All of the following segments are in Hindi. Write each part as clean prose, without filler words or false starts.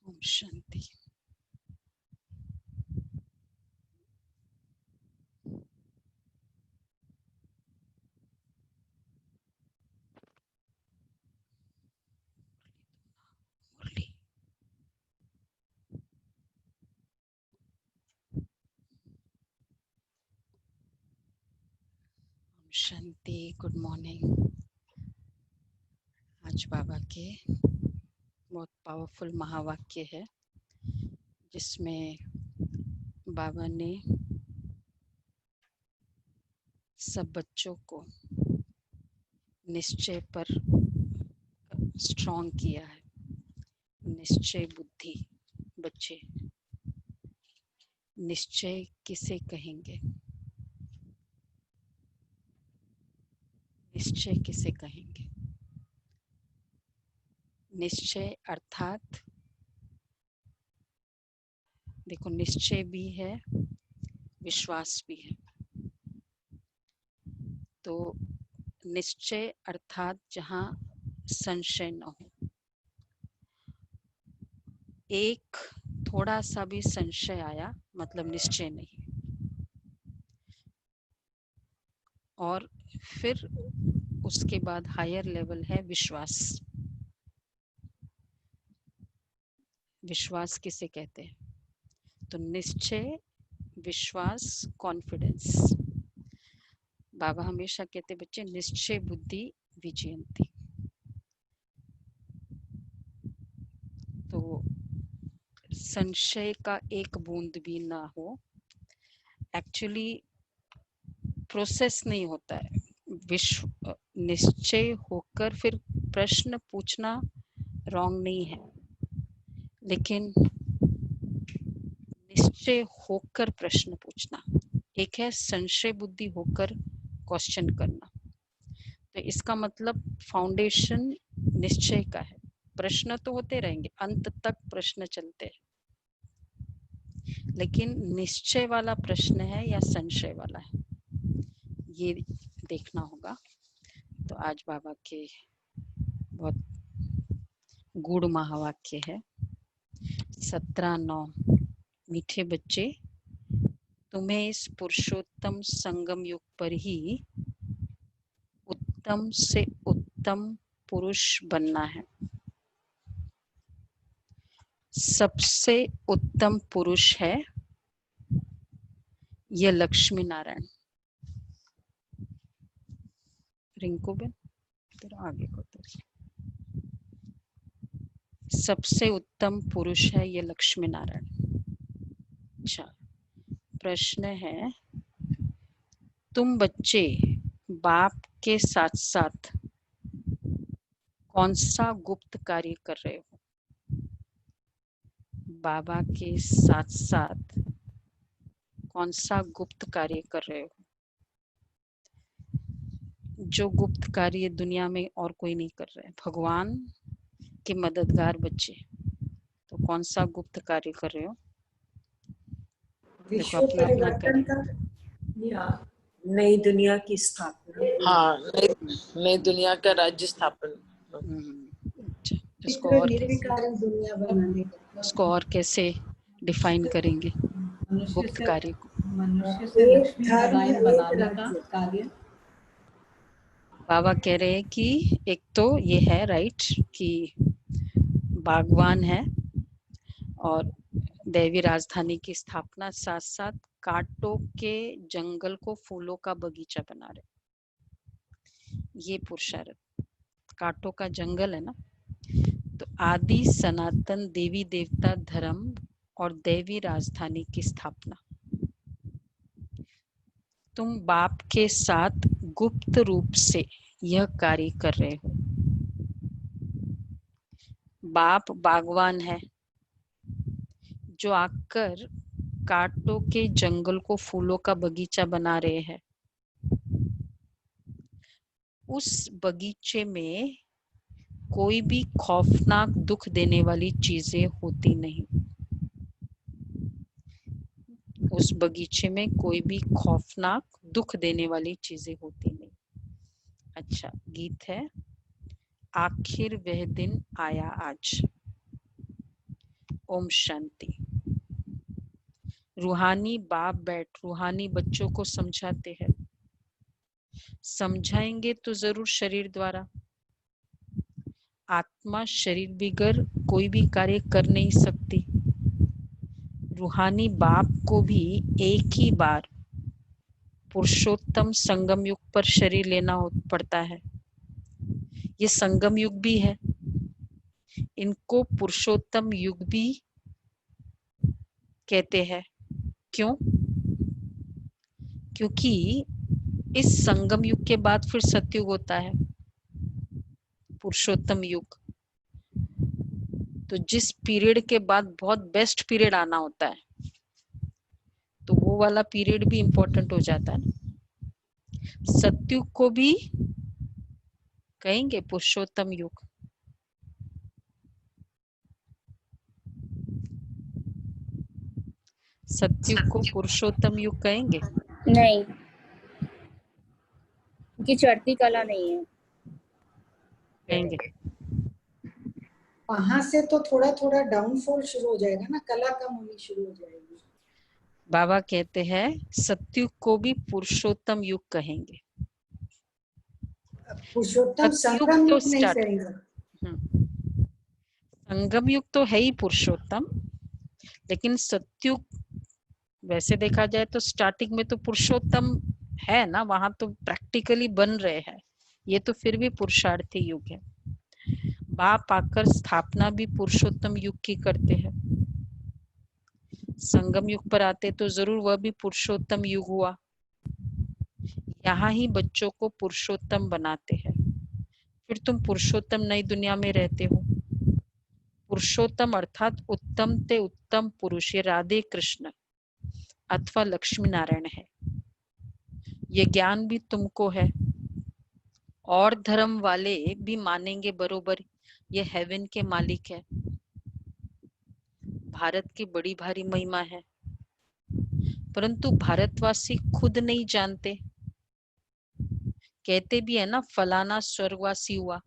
ओम शांति। मुरली। ओम शांति। Good morning. आज बाबा के बहुत पावरफुल महावाक्य है जिसमें बाबा ने सब बच्चों को निश्चय पर स्ट्रॉन्ग किया है। निश्चय बुद्धि। बच्चे निश्चय किसे कहेंगे? निश्चय किसे कहेंगे? निश्चय अर्थात देखो, निश्चय भी है, विश्वास भी है। तो निश्चय अर्थात जहाँ संशय न हो। एक थोड़ा सा भी संशय आया मतलब निश्चय नहीं। और फिर उसके बाद हायर लेवल है विश्वास। विश्वास किसे कहते हैं? तो निश्चय, विश्वास, कॉन्फिडेंस। बाबा हमेशा कहते बच्चे निश्चय बुद्धि विजयंती। तो संशय का एक बूंद भी ना हो। एक्चुअली प्रोसेस नहीं होता है। विश्व निश्चय होकर फिर प्रश्न पूछना रॉन्ग नहीं है, लेकिन निश्चय होकर प्रश्न पूछना एक है, संशय बुद्धि होकर क्वेश्चन करना। तो इसका मतलब फाउंडेशन निश्चय का है। प्रश्न तो होते रहेंगे, अंत तक प्रश्न चलते हैं, लेकिन निश्चय वाला प्रश्न है या संशय वाला है, ये देखना होगा। तो आज बाबा के बहुत गूढ़ महावाक्य है। 17-9। मीठे बच्चे, तुम्हें इस पुरुषोत्तम संगम युग पर ही उत्तम से उत्तम पुरुष बनना है। सबसे उत्तम पुरुष है यह लक्ष्मी नारायण। रिंकू बेन तेरा आगे को सबसे उत्तम पुरुष है ये लक्ष्मी नारायण। अच्छा, प्रश्न है, तुम बच्चे बाप के साथ साथ कौन सा गुप्त कार्य कर रहे हो? बाबा के साथ साथ कौन सा गुप्त कार्य कर रहे हो? जो गुप्त कार्य दुनिया में और कोई नहीं कर रहा है। भगवान के मददगार बच्चे, तो कौन सा गुप्त कार्य कर रहे हो? देखो, अपना अपना परिवर्तन का या नई दुनिया की स्थापना। हाँ, नई दुनिया का राज्य स्थापन। अच्छा, इसको और कैसे डिफाइन करेंगे गुप्त कार्य को? मनुष्य से लक्ष्मी नारायण बनाने का कार्य। बाबा कह रहे हैं कि एक तो ये है राइट कि बागवान है और दैवी राजधानी की स्थापना, साथ साथ कांटों के जंगल को फूलों का बगीचा बना रहे। ये पुरुषार्थ, कांटों का जंगल है ना। तो आदि सनातन देवी देवता धर्म और दैवी राजधानी की स्थापना तुम बाप के साथ गुप्त रूप से यह कार्य कर रहे हो। बाप बागवान है जो आकर कांटों के जंगल को फूलों का बगीचा बना रहे हैं। उस बगीचे में कोई भी खौफनाक दुख देने वाली चीजें होती नहीं। उस बगीचे में कोई भी खौफनाक दुख देने वाली चीजें होती नहीं। अच्छा, गीत है, आखिर वह दिन आया आज। ओम शांति। रूहानी बाप बैठ रूहानी बच्चों को समझाते हैं। समझाएंगे तो जरूर शरीर द्वारा। आत्मा शरीर बिगर कोई भी कार्य कर नहीं सकती। रूहानी बाप को भी एक ही बार पुरुषोत्तम संगम युग पर शरीर लेना पड़ता है। ये संगम युग भी है, इनको पुरुषोत्तम युग भी कहते हैं। क्यों? क्योंकि इस संगम युग के बाद फिर सतयुग होता है, पुरुषोत्तम युग। तो जिस पीरियड के बाद बहुत बेस्ट पीरियड आना होता है, तो वो वाला पीरियड भी इंपॉर्टेंट हो जाता है। सतयुग को भी कहेंगे पुरुषोत्तम युग। सतयुग को पुरुषोत्तम युग कहेंगे? नहीं, उनकी चढ़ती कला नहीं है। कहेंगे। वहां से तो थोड़ा थोड़ा डाउनफॉल शुरू हो जाएगा ना, कला कम होनी शुरू हो जाएगी। बाबा कहते हैं सतयुग को भी पुरुषोत्तम युग कहेंगे। पुरुषोत्तम सतयुग संगम तो युग नहीं स्टार्ट, कहेंगे। संगम युग तो है ही पुरुषोत्तम, लेकिन सतयुग वैसे देखा जाए तो स्टार्टिंग में तो पुरुषोत्तम है ना, वहां तो प्रैक्टिकली बन रहे हैं। ये तो फिर भी पुरुषार्थी युग है। बाप आकर स्थापना भी पुरुषोत्तम युग की करते हैं। संगम युग पर आते तो जरूर वह भी पुरुषोत्तम युग हुआ। यहाँ ही बच्चों को पुरुषोत्तम बनाते हैं। फिर तुम पुरुषोत्तम नई दुनिया में रहते हो। पुरुषोत्तम अर्थात उत्तम ते उत्तम पुरुष, ये राधे कृष्ण अथवा लक्ष्मी नारायण है। ये ज्ञान भी तुमको है। और धर्म वाले भी मानेंगे बरोबर, ये हेवन के मालिक है। भारत की बड़ी भारी महिमा है, परंतु भारतवासी खुद नहीं जानते। कहते भी है ना फलाना स्वर्गवासी हुआ,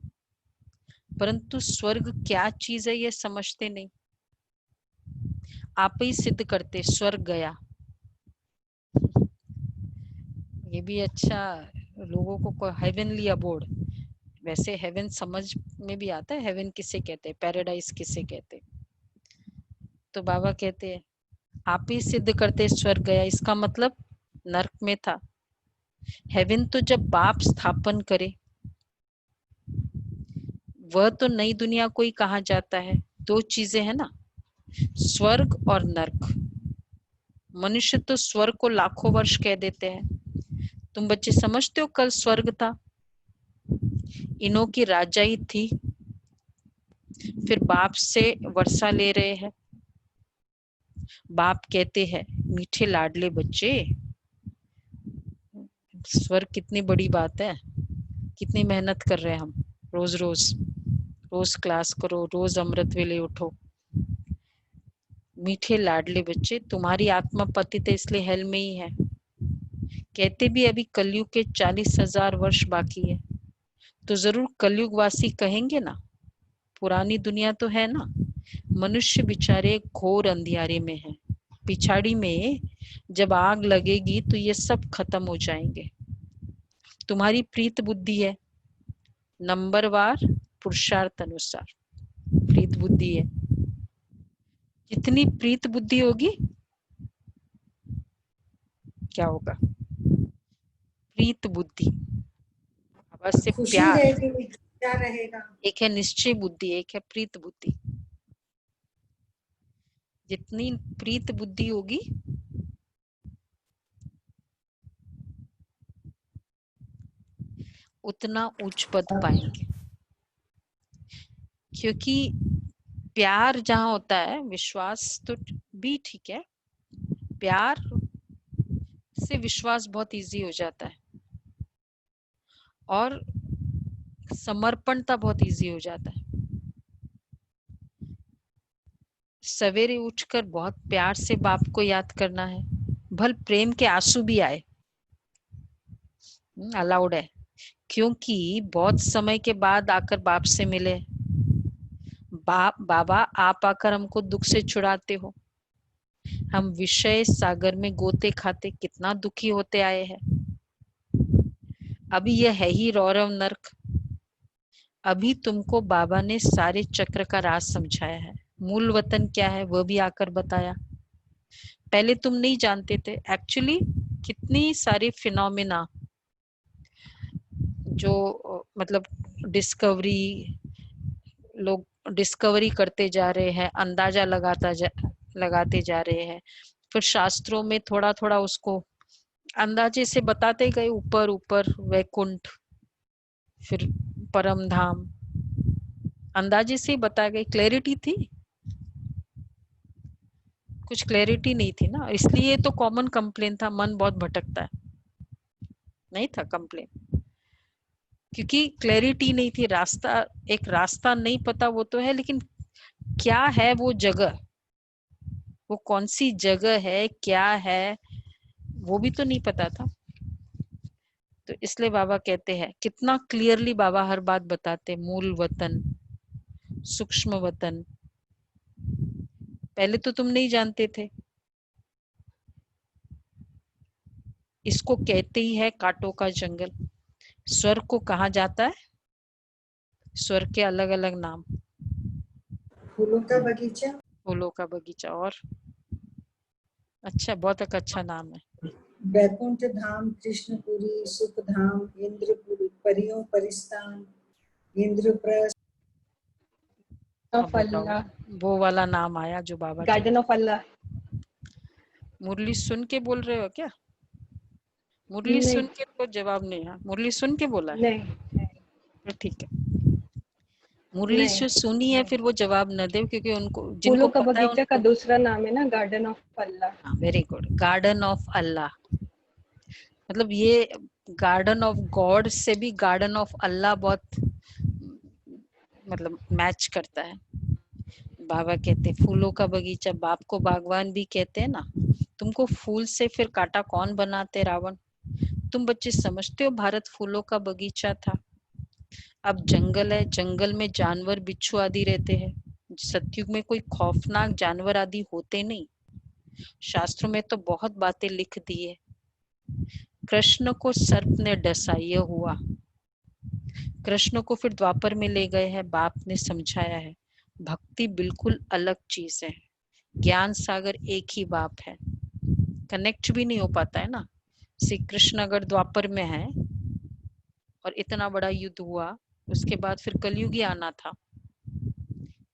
परंतु स्वर्ग क्या चीज है ये समझते नहीं। आप ही सिद्ध करते स्वर्ग गया। ये भी अच्छा लोगों को हेवनली अबोर्ड, वैसे हेवन समझ में भी आता है। हेवन किसे कहते हैं, पैराडाइज किसे कहते हैं। तो बाबा कहते हैं आप ही सिद्ध करते स्वर्ग गया, इसका मतलब नर्क में था। हेवन तो जब बाप स्थापन करे, वह तो नई दुनिया को ही कहा जाता है। दो चीजें है ना, स्वर्ग और नर्क। मनुष्य तो स्वर्ग को लाखों वर्ष कह देते हैं। तुम बच्चे समझते हो कल स्वर्ग था, इन्हों की राजाई थी, फिर बाप से वर्षा ले रहे हैं। बाप कहते हैं मीठे लाडले बच्चे, स्वर्ग कितनी बड़ी बात है। कितनी मेहनत कर रहे हैं हम, रोज रोज रोज क्लास करो, रोज अमृत वेले उठो। मीठे लाडले बच्चे, तुम्हारी आत्मा पतित है इसलिए हेल में ही है। कहते भी अभी कलयुग के 40,000 वर्ष बाकी है, तो जरूर कलयुग वासी कहेंगे ना। पुरानी दुनिया तो है ना, मनुष्य बेचारे घोर अंधियारे में है। पिछाड़ी में जब आग लगेगी तो ये सब खत्म हो जाएंगे। तुम्हारी प्रीत बुद्धि है, नंबरवार पुरुषार्थ अनुसार प्रीत बुद्धि है। जितनी प्रीत बुद्धि होगी क्या होगा, प्रीत बुद्धि बस से खुशी प्यार। रहेगी, क्या रहेगा। एक है निश्चय बुद्धि, एक है प्रीत बुद्धि। जितनी प्रीत बुद्धि होगी उतना उच्च पद पाएंगे। क्योंकि प्यार जहां होता है, विश्वास तो भी ठीक है, प्यार से विश्वास बहुत इजी हो जाता है और समर्पणता बहुत इजी हो जाता है। सवेरे उठकर बहुत प्यार से बाप को याद करना है, भल प्रेम के आंसू भी आए, अलाउड है। क्योंकि बहुत समय के बाद आकर बाप से मिले, बाबा आप आकर हमको दुख से छुड़ाते हो। हम विषय सागर में गोते खाते कितना दुखी होते आए हैं। अभी यह है ही रौरव नरक। अभी तुमको बाबा ने सारे चक्र का राज समझाया है। मूल वतन क्या है वह भी आकर बताया। पहले तुम नहीं जानते थे। एक्चुअली कितनी सारी फिनोमिना जो मतलब डिस्कवरी, लोग डिस्कवरी करते जा रहे हैं, अंदाजा लगाते जा रहे हैं। फिर शास्त्रों में थोड़ा थोड़ा उसको अंदाजे से बताते गए, ऊपर ऊपर वैकुंठ, फिर परम धाम, अंदाजे से बताए गए। क्लैरिटी थी? कुछ क्लैरिटी नहीं थी ना, इसलिए तो कॉमन कंप्लेन था, मन बहुत भटकता है, नहीं था कंप्लेन, क्योंकि क्लैरिटी नहीं थी। रास्ता, एक रास्ता नहीं पता वो तो है, लेकिन क्या है वो जगह, वो कौन सी जगह है, क्या है, वो भी तो नहीं पता था। तो इसलिए बाबा कहते हैं, कितना क्लियरली बाबा हर बात बताते। मूल वतन, सूक्ष्म वतन, पहले तो तुम नहीं जानते थे। इसको कहते ही है कांटों का जंगल। स्वर्ग को कहा जाता है? स्वर्ग के अलग अलग नाम। फूलों का बगीचा, फूलों का बगीचा, और अच्छा, बहुत एक अच्छा नाम है। बैकुंठ धाम, कृष्णपुरी, सुख धाम, इंद्रपुरी, परियों परिस्थान, इंद्रप्रस्थ, अब बताओ, वो वाला नाम आया जो बाबा गार्डन ऑफ अल्लाह। मुरली सुन के बोल रहे हो क्या? मुरली सुन के तो जवाब नहीं है। मुरली सुन के बोला है? नहीं, तो ठीक है, मुरली जो सुनी है फिर वो जवाब न दे, क्योंकि उनको जिनको फूलों का पता है बगीचा का उनको। दूसरा नाम है ना garden of Allah. Very good, garden of Allah. मतलब ये गार्डन ऑफ गॉड से भी गार्डन ऑफ अल्लाह बहुत मतलब मैच करता है। बाबा कहते फूलों का बगीचा, बाप को बागवान भी कहते हैं ना। तुमको फूल से फिर काटा कौन बनाते रावण? तुम बच्चे समझते हो भारत फूलों का बगीचा था। अब जंगल है, जंगल में जानवर बिच्छू आदि रहते हैं। सतयुग में कोई खौफनाक जानवर आदि होते नहीं। शास्त्रों में तो बहुत बातें लिख दी है। कृष्ण को सर्प ने डसा, यह हुआ। कृष्ण को फिर द्वापर में ले गए हैं, बाप ने समझाया है भक्ति बिल्कुल अलग चीज है। ज्ञान सागर एक ही बाप है। कनेक्ट भी नहीं हो पाता है ना। श्री कृष्ण अगर द्वापर में है और इतना बड़ा युद्ध हुआ, उसके बाद फिर कलयुग ही आना था,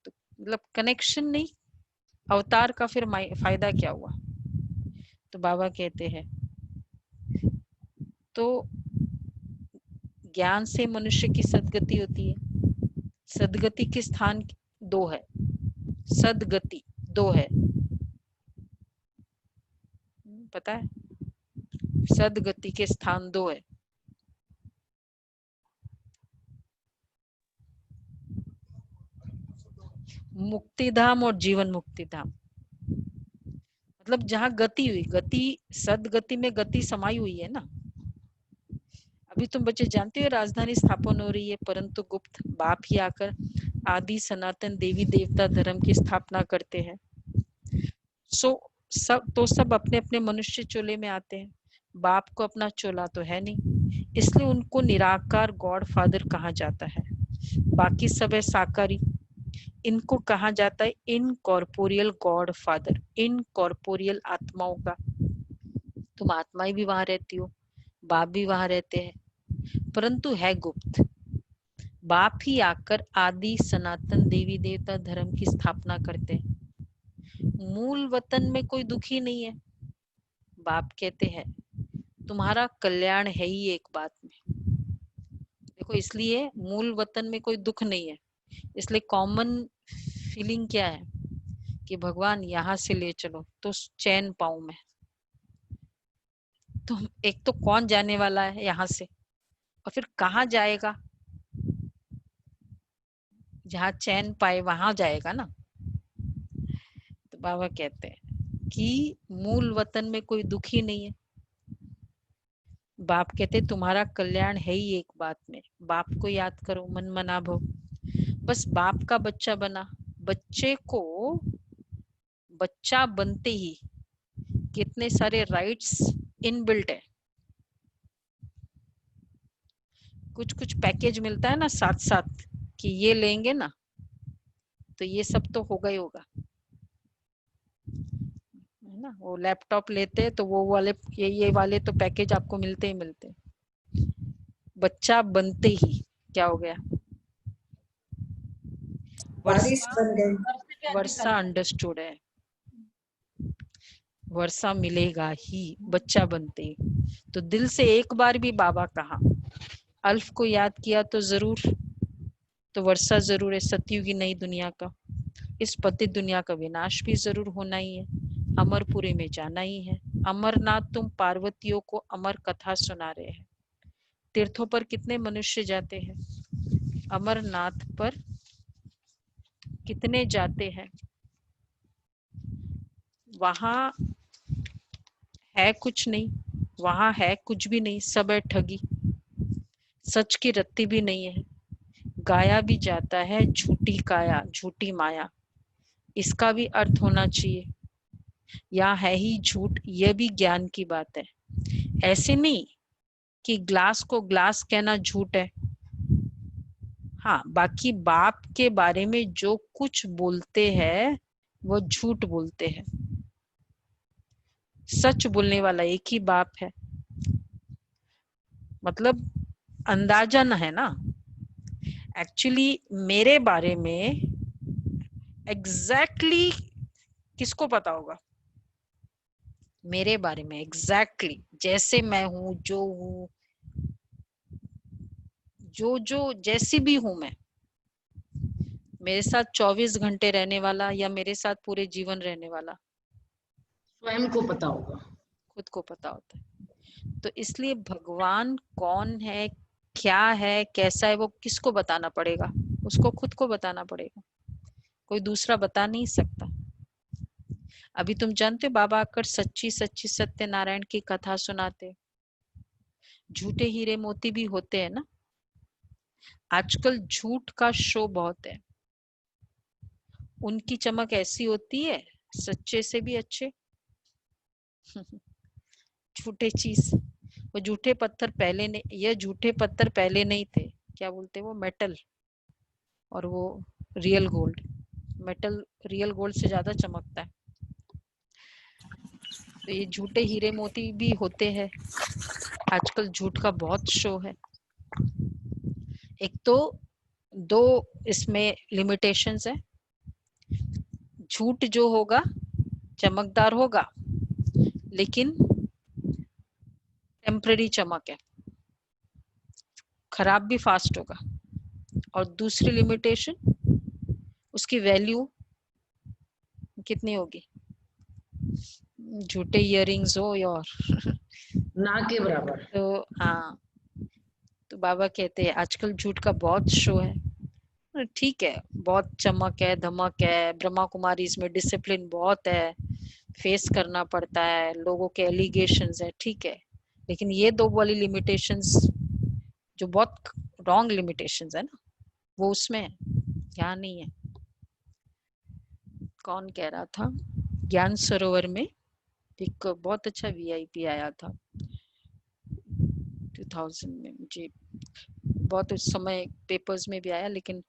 तो मतलब कनेक्शन नहीं, अवतार का फिर फायदा क्या हुआ? तो बाबा कहते हैं, तो ज्ञान से मनुष्य की सदगति होती है। सदगति के स्थान दो है, सदगति दो है, पता है? सदगति के स्थान दो है। मुक्ति धाम और जीवन मुक्ति धाम। मतलब जहां गति हुई, गति, सदगति में गति समाई हुई है ना। अभी तुम बच्चे जानते हो राजधानी स्थापन हो रही है, परंतु गुप्त बाप ही आकर आदि सनातन देवी देवता धर्म की स्थापना करते हैं। सब अपने अपने मनुष्य चोले में आते हैं। बाप को अपना चोला तो है नहीं, इसलिए उनको निराकार गॉड फादर कहा जाता है। बाकी सब है साकारी, इनको कहा जाता है इनकॉर्पोरियल गॉड फादर, इनकॉर्पोरियल आत्माओं का। तुम आत्माएं भी वहां रहती हो, बाप भी वहां रहते हैं, परंतु है गुप्त। बाप ही आकर आदि सनातन देवी देवता धर्म की स्थापना करते हैं। मूल वतन में कोई दुखी नहीं है। बाप कहते हैं तुम्हारा कल्याण है ही एक बात में। देखो, इसलिए मूल वतन में कोई दुख नहीं है। इसलिए कॉमन फीलिंग क्या है कि भगवान यहाँ से ले चलो तो चैन पाऊं मैं। तो एक तो कौन जाने वाला है यहाँ से, और फिर कहाँ जाएगा? जहाँ चैन पाए वहां जाएगा ना। तो बाबा कहते हैं कि मूल वतन में कोई दुखी नहीं है। बाप कहते तुम्हारा कल्याण है ही एक बात में। बाप को याद करो, मन मना भो। बस बाप का बच्चा बना, बच्चे को बच्चा बनते ही कितने सारे राइट्स इनबिल्ट है। कुछ कुछ पैकेज मिलता है ना साथ साथ कि ये लेंगे ना तो ये सब तो होगा ही होगा, है ना। वो लैपटॉप लेते तो वो वाले ये वाले तो पैकेज आपको मिलते ही मिलते। बच्चा बनते ही क्या हो गया? बारिश बन गई। वर्षा अंडरस्टूड है, वर्षा मिलेगा ही बच्चा बनते ही। तो दिल से एक बार भी बाबा कहा, अल्फ को याद किया तो जरूर, तो वर्षा जरूर है। सतयुग की नई दुनिया का, इस पतित दुनिया का विनाश भी जरूर होना ही है, अमरपुरी में जाना ही है। अमरनाथ तुम पार्वतियों को अमर कथा सुना रहे हैं। तीर्थों पर कितने मनुष्य जाते हैं, अमरनाथ पर कितने जाते हैं? वहां है कुछ नहीं, वहां है कुछ भी नहीं, सब है ठगी, सच की रत्ती भी नहीं है। गाया भी जाता है झूठी काया झूठी माया, इसका भी अर्थ होना चाहिए। या है ही झूठ, यह भी ज्ञान की बात है। ऐसे नहीं कि ग्लास को ग्लास कहना झूठ है। हाँ, बाकी बाप के बारे में जो कुछ बोलते हैं वो झूठ बोलते हैं। सच बोलने वाला एक ही बाप है। मतलब अंदाजा न है ना। एक्चुअली मेरे बारे में एग्जैक्टली किसको पता होगा? मेरे बारे में एग्जैक्टली जैसे मैं हूं, जो हूं, जो जैसी भी हूं मैं, मेरे साथ 24 घंटे रहने वाला या मेरे साथ पूरे जीवन रहने वाला, स्वयं को पता होगा, खुद को पता होता है। तो इसलिए भगवान कौन है, क्या है, कैसा है, वो किसको बताना पड़ेगा? उसको खुद को बताना पड़ेगा, कोई दूसरा बता नहीं सकता। अभी तुम जानते हो बाबा आकर सच्ची सच्ची सत्यनारायण की कथा सुनाते। झूठे हीरे मोती भी होते हैं ना। आजकल झूठ का शो बहुत है, उनकी चमक ऐसी होती है सच्चे से भी अच्छे। झूठे चीज, वो झूठे पत्थर पहले नहीं, ये झूठे पत्थर पहले नहीं थे, क्या बोलते वो मेटल, और वो real gold. Metal real gold से ज्यादा चमकता है। तो ये झूठे हीरे मोती भी होते हैं। आजकल झूठ का बहुत शो है। एक तो दो इसमें लिमिटेशंस है। झूठ जो होगा चमकदार होगा, लेकिन टेम्पररी चमक है, खराब भी फास्ट होगा। और दूसरी लिमिटेशन, उसकी वैल्यू कितनी होगी? झूठे इयररिंग्स हो और ना के बराबर। तो हाँ, तो बाबा कहते हैं आजकल झूठ का बहुत शो है। ठीक है, बहुत चमक है, धमक है, ब्रह्मा कुमारी इसमें डिसिप्लिन बहुत है, फेस करना पड़ता है, लोगों के एलिगेशंस है, ठीक है। लेकिन ये दो वाली लिमिटेशंस जो बहुत रॉन्ग लिमिटेशंस है ना, वो उसमें है, यहाँ नहीं है। कौन कह रहा था? ज्ञान सरोवर में एक बहुत अच्छा वीआईपी आया था 2000 में, मुझे बहुत उस समय पेपर्स में भी आया, लेकिन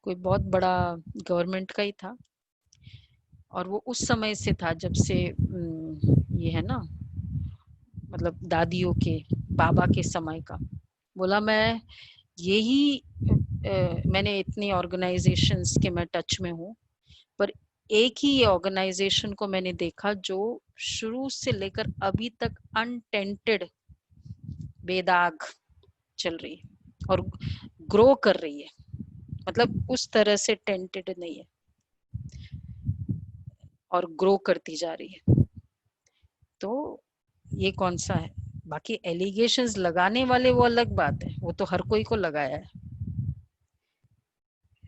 कोई बहुत बड़ा गवर्नमेंट का ही था। और वो उस समय से था जब से ये है ना, मतलब दादियों के बाबा के समय का। बोला मैं यही मैंने इतनी ऑर्गेनाइजेशंस के मैं टच में हूँ, पर एक ही ये ऑर्गेनाइजेशन को मैंने देखा जो शुरू से लेकर अभी तक अनटेंटेड बेदाग चल रही है और ग्रो कर रही है। मतलब उस तरह से टेंटेड नहीं है और ग्रो करती जा रही है। तो ये कौन सा है? बाकी एलिगेशंस लगाने वाले वो अलग बात है, वो तो हर कोई को लगाया है।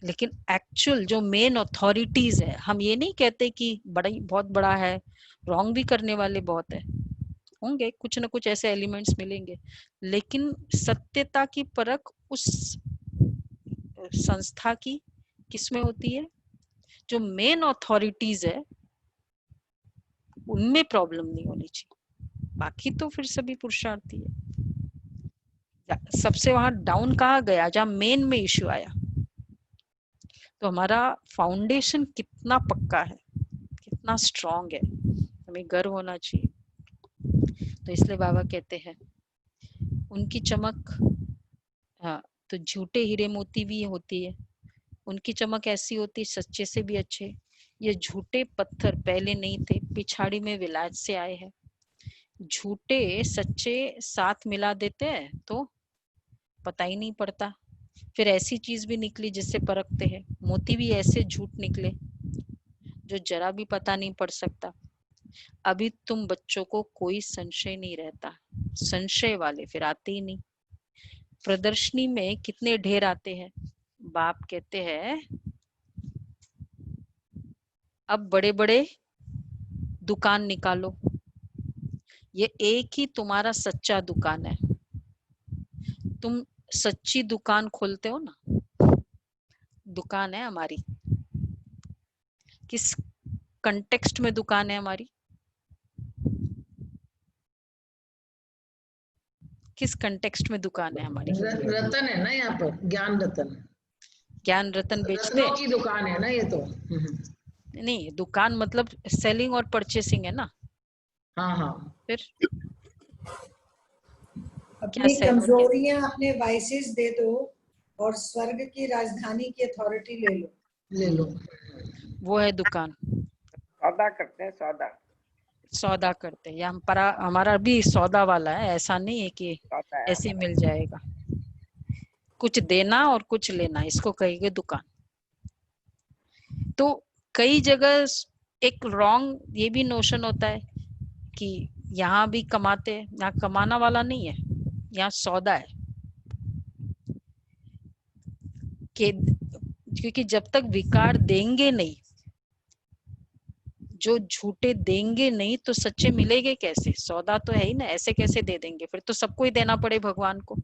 लेकिन एक्चुअल जो मेन अथॉरिटीज है, हम ये नहीं कहते कि बड़ा बहुत बड़ा है, रॉन्ग भी करने वाले बहुत है, होंगे कुछ ना कुछ ऐसे एलिमेंट्स मिलेंगे, लेकिन सत्यता की परख उस संस्था की किसमें होती है जो मेन अथॉरिटीज है उनमें प्रॉब्लम नहीं होनी चाहिए, बाकी तो फिर सभी पुरुषार्थी है। सबसे वहां डाउन कहाँ गया, जहां मेन में इश्यू आया। तो हमारा फाउंडेशन कितना पक्का है, कितना स्ट्रांग है, हमें गर्व होना चाहिए। तो इसलिए बाबा कहते हैं उनकी चमक, हाँ, तो झूठे हीरे मोती भी होती है, उनकी चमक ऐसी होती, सच्चे से भी अच्छे। ये झूठे पत्थर पहले नहीं थे, पिछाड़ी में विलायत से आए हैं। झूठे सच्चे साथ मिला देते हैं तो पता ही नहीं पड़ता। फिर ऐसी चीज भी निकली जिससे परखते हैं, मोती भी ऐसे झूठ निकले जो जरा भी पता नहीं पड़ सकता। अभी तुम बच्चों को कोई संशय नहीं रहता, संशय वाले फिर आते ही नहीं। प्रदर्शनी में कितने ढेर आते हैं, बाप कहते हैं अब बड़े बड़े दुकान निकालो, ये एक ही तुम्हारा सच्चा दुकान है। तुम सच्ची दुकान खोलते हो ना, दुकान है हमारी, किस कंटेक्स्ट में दुकान है हमारी, किस कंटेक्स्ट में दुकान है हमारी? रतन है ना यहाँ पर, ज्ञान रतन, ज्ञान रतन बेचते रत्नों की दुकान है ना ये तो। नहीं, दुकान मतलब सेलिंग और परचेसिंग है ना। हाँ हाँ, फिर अपनी sell और कमजोरियां, अपने वाइसेस दे दो और स्वर्ग की राजधानी की अथॉरिटी ले लो। ले लो। वो है दुकान। सौदा करते हैं, सौदा सौदा करते हैं, या हमारा भी सौदा वाला है, ऐसा नहीं है कि सौदा है ऐसे मिल जाएगा। कुछ देना और कुछ लेना, इसको कहेंगे दुकान। तो कई जगह एक रॉन्ग ये भी नोशन होता है कि यहाँ भी कमाते हैं, यहाँ कमाना वाला नहीं है, यहाँ सौदा है। क्योंकि जब तक विकार देंगे नहीं, जो झूठे देंगे नहीं तो सच्चे मिलेंगे कैसे? सौदा तो है ही ना, ऐसे कैसे दे देंगे? फिर तो सबको ही देना पड़े भगवान को,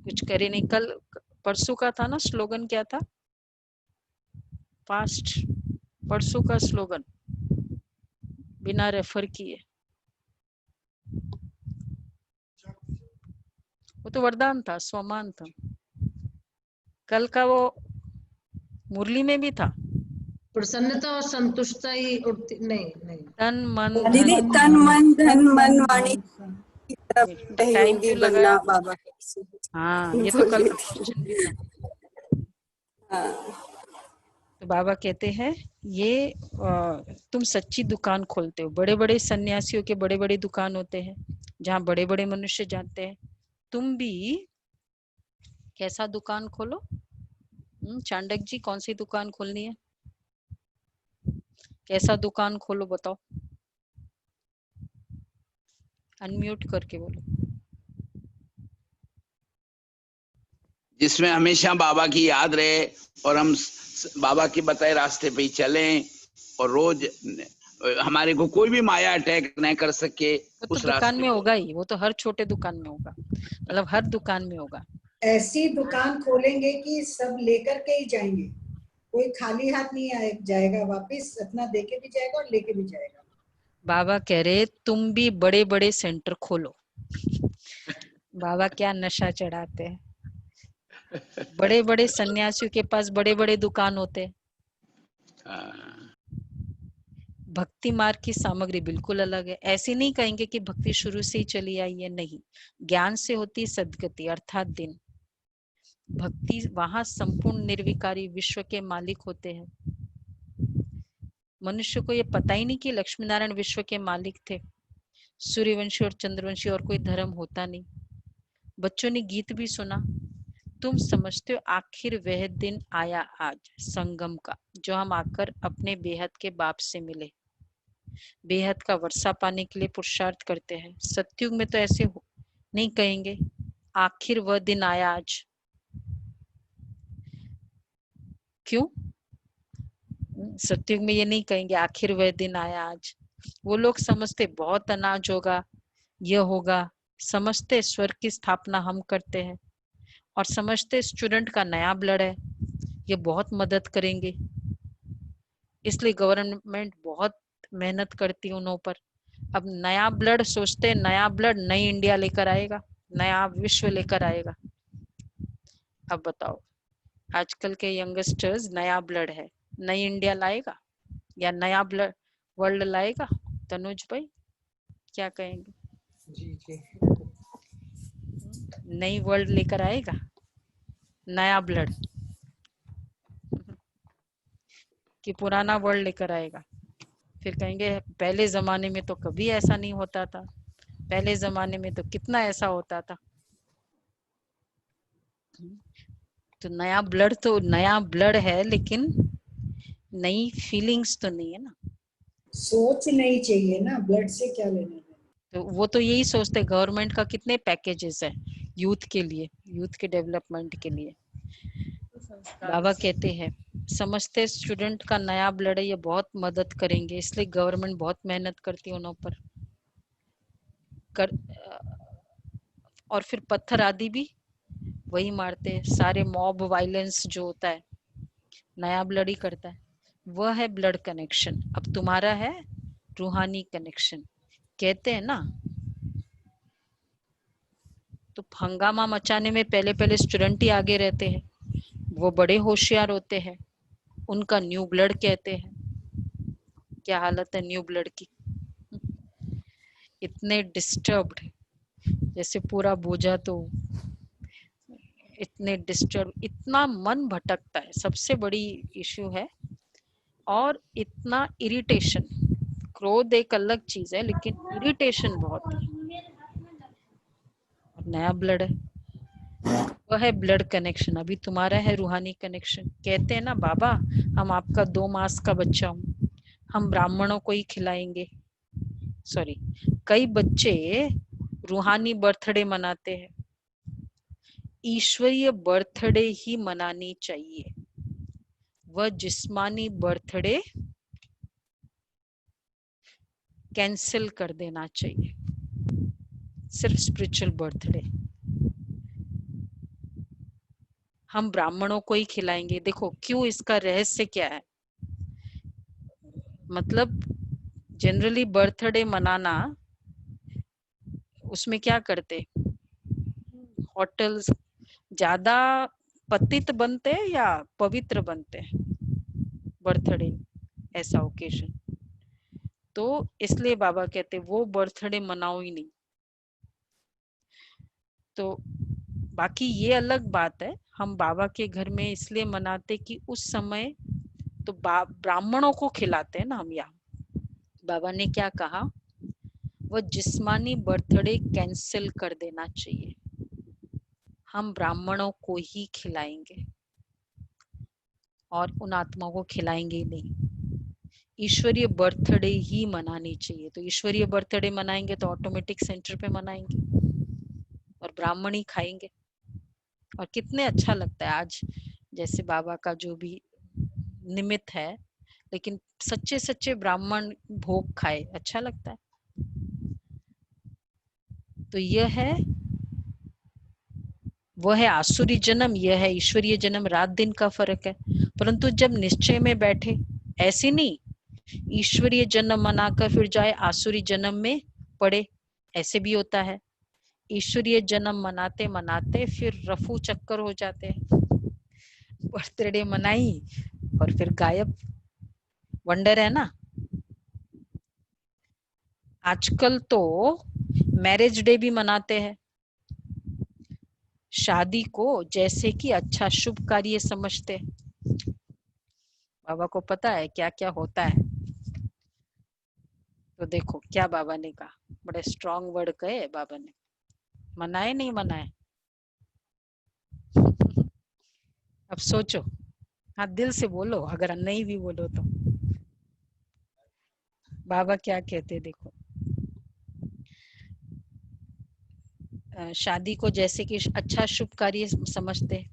कुछ करे नहीं। कल परसों का था ना स्लोगन, क्या था? फास्ट परसों का स्लोगन बिना रेफर किए, वो तो वरदान था, स्वमान था। कल का वो मुरली में भी था, प्रसन्नता और संतुष्टता ही उठती, नहीं नहीं, तन मन दीदी धन। तन मन धन मन वाणी की तरफ टाइम सहयोगी क्यों बनना लगाया? बाबा। हाँ, ये तो कल बोलिए का क्वेश्चन भी था। हाँ, तो बाबा कहते हैं ये तुम सच्ची दुकान खोलते हो। बड़े बड़े सन्यासियों के बड़े बड़े दुकान होते हैं जहाँ बड़े बड़े मनुष्य जाते हैं। तुम भी कैसा दुकान खोलो? चांडक जी, कौन सी दुकान खोलनी है? कैसा दुकान खोलो बताओ, अनम्यूट करके बोलो। जिसमें हमेशा बाबा की याद रहे और हम बाबा के बताए रास्ते पे ही चलें और रोज हमारे को कोई भी माया अटैक न कर सके। वो तो उस दुकान में रास्ते होगा ही, वो तो हर छोटे दुकान में होगा, मतलब हर दुकान में होगा। ऐसी दुकान खोलेंगे कि सब लेकर के ही जाएंगे, कोई खाली हाथ नहीं जाएगा वापस, अपना देके भी जाएगा और लेके भी जाएगा। बाबा कह रहे तुम भी बड़े बड़े सेंटर खोलो। बाबा क्या नशा चढ़ाते हैं। बड़े बड़े सन्यासियों के पास बड़े बड़े दुकान होते हैं। भक्ति मार्ग की सामग्री बिल्कुल अलग है। ऐसे नहीं कहेंगे कि भक्ति शुरू से ही चली आई है, नहीं, ज्ञान से होती सद्गति अर्थात दिन। भक्ति वहां संपूर्ण निर्विकारी विश्व के मालिक होते हैं। मनुष्य को ये पता ही नहीं कि लक्ष्मी नारायण विश्व के मालिक थे। सूर्यवंशी और चंद्रवंशी और कोई धर्म होता नहीं। बच्चों ने गीत भी सुना। तुम समझते हो आखिर वह दिन आया आज संगम का, जो हम आकर अपने बेहद के बाप से मिले, बेहद का वर्षा पाने के लिए पुरुषार्थ करते हैं। सतयुग में तो ऐसे नहीं कहेंगे आखिर वह दिन आया आज। क्यों? सतयुग में ये नहीं कहेंगे आखिर वह दिन आया आज। वो लोग समझते बहुत अनाज होगा, यह होगा, समझते स्वर्ग की स्थापना हम करते हैं और समझते स्टूडेंट का नया ब्लड है, ये बहुत मदद करेंगे, इसलिए गवर्नमेंट बहुत मेहनत करती है उन पर। अब नया ब्लड सोचते हैं, नया ब्लड नई इंडिया लेकर आएगा, नया विश्व लेकर आएगा। अब बताओ, आजकल के यंगस्टर्स नया ब्लड है, नई इंडिया लाएगा या नया ब्लड वर्ल्ड लाएगा? तनुज भाई क्या कहेंगे? जी जी नई वर्ल्ड लेकर आएगा, नया ब्लड, कि पुराना वर्ल्ड लेकर आएगा? फिर कहेंगे पहले जमाने में तो कभी ऐसा नहीं होता था, पहले जमाने में तो कितना ऐसा होता था। तो नया ब्लड है, लेकिन नई फीलिंग्स तो नहीं है ना। सोच नहीं चाहिए ना, ब्लड से क्या लेना देना। तो वो तो यही सोचते, गवर्नमेंट का कितने पैकेजेस है यूथ के लिए, यूथ के डेवलपमेंट के लिए। बाबा कहते हैं समझते स्टूडेंट का नया ब्लड है, ये बहुत मदद करेंगे, इसलिए गवर्नमेंट बहुत मेहनत करती है उन पर और फिर पत्थर आदि भी वही मारते हैं। सारे मॉब वायलेंस जो होता है नया ब्लड ही करता है, वह है ब्लड कनेक्शन। अब तुम्हारा है रूहानी कनेक्शन। कहते हैं ना, तो हंगामा मचाने में पहले पहले स्टूडेंट ही आगे रहते हैं, वो बड़े होशियार होते हैं, उनका न्यू ब्लड कहते हैं। क्या हालत है न्यू ब्लड की, इतने डिस्टर्ब्ड, जैसे पूरा बोझा, तो इतने डिस्टर्ब, इतना मन भटकता है, सबसे बड़ी इश्यू है। और इतना इरिटेशन, क्रोध एक अलग चीज है, लेकिन इरिटेशन बहुत है। और नया ब्लड है, वह है ब्लड कनेक्शन। अभी तुम्हारा है रूहानी कनेक्शन। कहते हैं ना बाबा, हम आपका 2 मास का बच्चा हूं, हम ब्राह्मणों को ही खिलाएंगे। सॉरी, कई बच्चे रूहानी बर्थडे मनाते हैं, ईश्वरीय बर्थडे ही मनानी चाहिए। वह जिस्मानी बर्थडे कैंसिल कर देना चाहिए, सिर्फ स्पिरिचुअल बर्थडे हम ब्राह्मणों को ही खिलाएंगे। देखो क्यों, इसका रहस्य क्या है? मतलब जनरली बर्थडे मनाना, उसमें क्या करते, होटल्स ज्यादा पतित बनते हैं या पवित्र बनते हैं बर्थडे ऐसा ओकेजन? तो इसलिए बाबा कहते वो बर्थडे मनाओ ही नहीं। तो बाकी ये अलग बात है, हम बाबा के घर में इसलिए मनाते कि उस समय तो ब्राह्मणों को खिलाते हैं ना हम यहाँ। बाबा ने क्या कहा, वो जिस्मानी बर्थडे कैंसिल कर देना चाहिए, हम ब्राह्मणों को ही खिलाएंगे और उन आत्माओं को खिलाएंगे ही नहीं। ईश्वरीय बर्थडे ही मनानी चाहिए। तो ईश्वरीय बर्थडे मनाएंगे तो ऑटोमेटिक सेंटर पे मनाएंगे और ब्राह्मण ही खाएंगे। और कितने अच्छा लगता है आज, जैसे बाबा का जो भी निमित्त है, लेकिन सच्चे सच्चे ब्राह्मण भोग खाए, अच्छा लगता है। तो यह है, वह है आसुरी जन्म, यह है ईश्वरीय जन्म। रात दिन का फर्क है। परंतु जब निश्चय में बैठे, ऐसे नहीं ईश्वरीय जन्म मनाकर फिर जाए आसुरी जन्म में पड़े, ऐसे भी होता है। ईश्वरीय जन्म मनाते मनाते फिर रफू चक्कर हो जाते हैं, बर्थडे मनाई और फिर गायब। वंडर है ना। आजकल तो मैरिज डे भी मनाते हैं, शादी को जैसे कि अच्छा शुभ कार्य समझते। बाबा को पता है क्या क्या होता है। तो देखो क्या बाबा ने कहा, बड़े स्ट्रॉन्ग वर्ड कहे बाबा ने। मनाए नहीं मनाए? अब सोचो, हाँ दिल से बोलो, अगर नहीं भी बोलो तो। बाबा क्या कहते, देखो शादी को जैसे कि अच्छा शुभ कार्य समझते,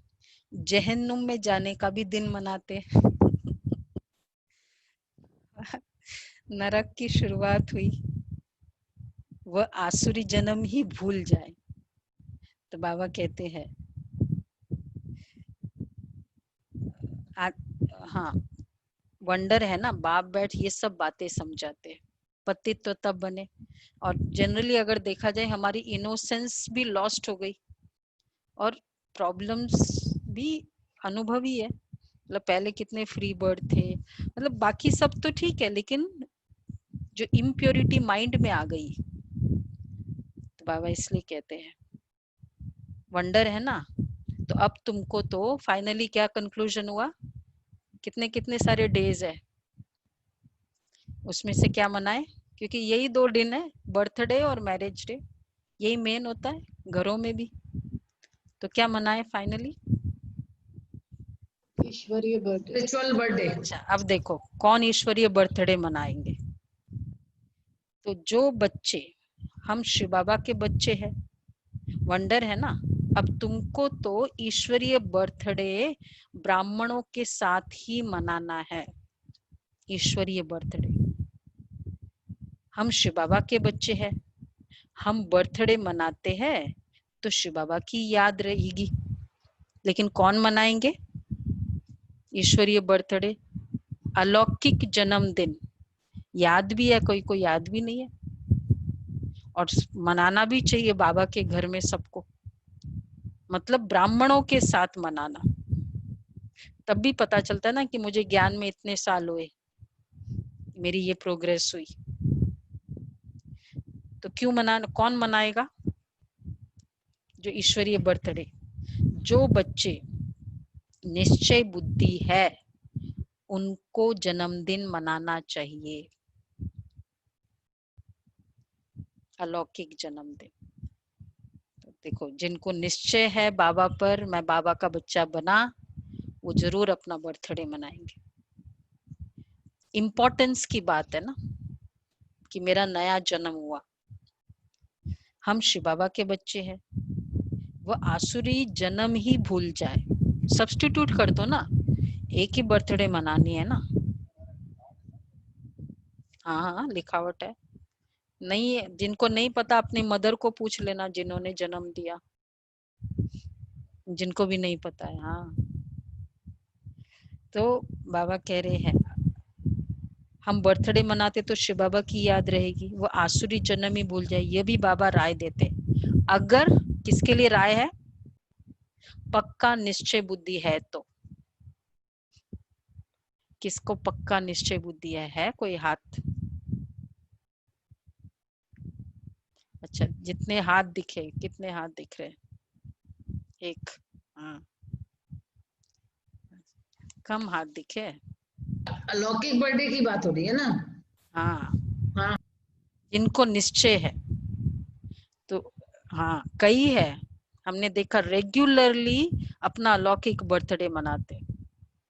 जहन्नुम में जाने का भी दिन मनाते। नरक की शुरुआत हुई, वह आसुरी जन्म ही भूल जाए। तो बाबा कहते हैं हाँ वंडर है ना, बाप बैठ ये सब बातें समझाते हैं, पतित तो तब बने। और जनरली अगर देखा जाए हमारी इनोसेंस भी लॉस्ट हो गई और प्रॉब्लम्स भी अनुभवी है। मतलब पहले कितने फ्री बर्ड थे, मतलब बाकी सब तो ठीक है, लेकिन जो इम्प्योरिटी माइंड में आ गई, तो बाबा इसलिए कहते हैं वंडर है ना। तो अब तुमको तो फाइनली क्या कंक्लूजन हुआ, कितने कितने सारे डेज है, उसमें से क्या मनाए, क्योंकि यही 2 दिन है, बर्थडे और मैरिज डे, यही मेन होता है घरों में भी। तो क्या मनाए फाइनली, ईश्वरीय बर्थडे। Spiritual birthday. अच्छा अब देखो कौन ईश्वरीय बर्थडे मनाएंगे। तो जो बच्चे, हम शिव बाबा के बच्चे हैं, वंडर है ना, अब तुमको तो ईश्वरीय बर्थडे ब्राह्मणों के साथ ही मनाना है। ईश्वरीय बर्थडे, हम शिव बाबा के बच्चे हैं, हम बर्थडे मनाते हैं तो शिव बाबा की याद रहेगी। लेकिन कौन मनाएंगे ईश्वरीय बर्थडे, अलौकिक जन्मदिन, याद भी है, कोई को याद भी नहीं है, और मनाना भी चाहिए बाबा के घर में सबको, मतलब ब्राह्मणों के साथ मनाना। तब भी पता चलता है ना कि मुझे ज्ञान में इतने साल हुए, मेरी ये प्रोग्रेस हुई। तो क्यों मनाना, कौन मनाएगा, जो ईश्वरीय बर्थडे, जो बच्चे निश्चय बुद्धि है उनको जन्मदिन मनाना चाहिए, अलौकिक जन्मदिन। तो देखो जिनको निश्चय है बाबा पर, मैं बाबा का बच्चा बना, वो जरूर अपना बर्थडे मनाएंगे। इम्पोर्टेंस की बात है ना कि मेरा नया जन्म हुआ। हम शिव बाबा के बच्चे हैं, वो आसुरी जन्म ही भूल जाए, सब्स्टिट्यूट कर दो ना, एक ही बर्थडे मनानी है ना। हाँ लिखावट है, नहीं है, जिनको नहीं पता अपनी मदर को पूछ लेना जिन्होंने जन्म दिया, जिनको भी नहीं पता है। हाँ तो बाबा कह रहे हैं हम बर्थडे मनाते तो शिव बाबा की याद रहेगी, वो आसुरी जन्म ही भूल जाए, ये भी बाबा राय देते। अगर किसके लिए राय है, पक्का निश्चय बुद्धि है तो। किसको पक्का निश्चय बुद्धि है कोई हाथ, अच्छा जितने हाथ दिखे, कितने हाथ दिख रहे, एक, हाँ कम हाथ दिखे। अलौकिक बर्थडे की बात हो रही है ना। हाँ हाँ जिनको निश्चय है, तो हाँ कई है, हमने देखा रेगुलरली अपना अलौकिक बर्थडे मनाते,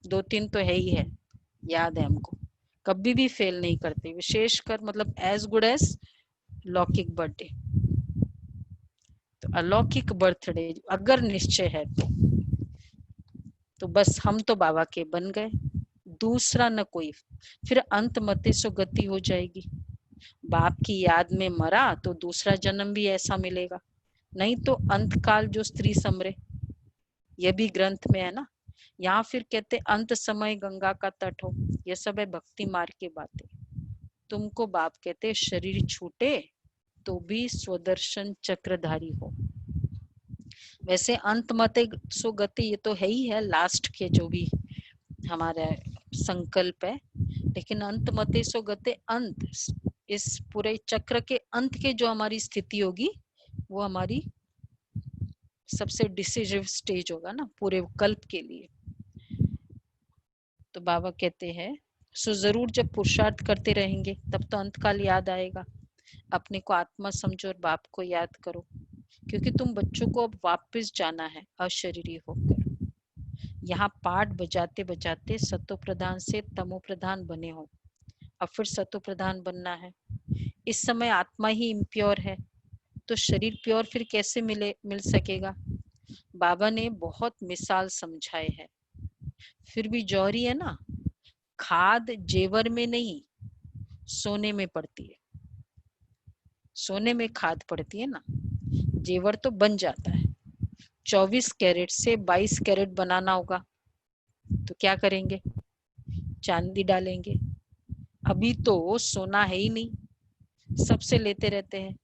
2-3 तो है ही है, याद है हमको, कभी भी फेल नहीं करते, विशेषकर मतलब एज गुड एज लौकिक बर्थडे। तो अलौकिक बर्थडे अगर निश्चय है तो बस हम तो बाबा के बन गए, दूसरा न कोई। फिर अंत मते सो गति हो जाएगी, बाप की याद में मरा तो दूसरा जन्म भी ऐसा मिलेगा, नहीं तो अंत काल जो स्त्री समरे, ये भी ग्रंथ में है ना। यहाँ फिर कहते अंत समय गंगा का तट हो, ये सब है भक्ति मार्ग की बातें। तुमको बाप कहते शरीर छूटे तो भी स्वदर्शन चक्रधारी हो। वैसे अंत मते सो गति ये तो है ही है, लास्ट के जो भी हमारा संकल्प है, लेकिन अंत मते सो गते, अंत इस पूरे चक्र के अंत के जो हमारी स्थिति होगी वो हमारी सबसे डिसिसिव स्टेज होगा ना पूरे कल्प के लिए। तो बाबा कहते हैं सो जरूर जब पुरुषार्थ करते रहेंगे तब तो अंतकाल याद आएगा, अपने को आत्मा समझो और बाप को याद करो, क्योंकि तुम बच्चों को अब वापस जाना है अशरीरी होकर। यहाँ पाठ बजाते बजाते सतो प्रधान से तमो प्रधान बने हो, अब फिर सतो प्रधान बनना है। इस समय आत्मा ही इम्प्योर है तो शरीर प्योर फिर कैसे मिल सकेगा। बाबा ने बहुत मिसाल समझाए हैं, फिर भी जौहरी है ना, खाद जेवर में नहीं सोने में पड़ती है, सोने में खाद पड़ती है ना, जेवर तो बन जाता है। 24 कैरेट से 22 कैरेट बनाना होगा तो क्या करेंगे? चांदी डालेंगे। अभी तो सोना है ही नहीं, सबसे लेते रहते हैं।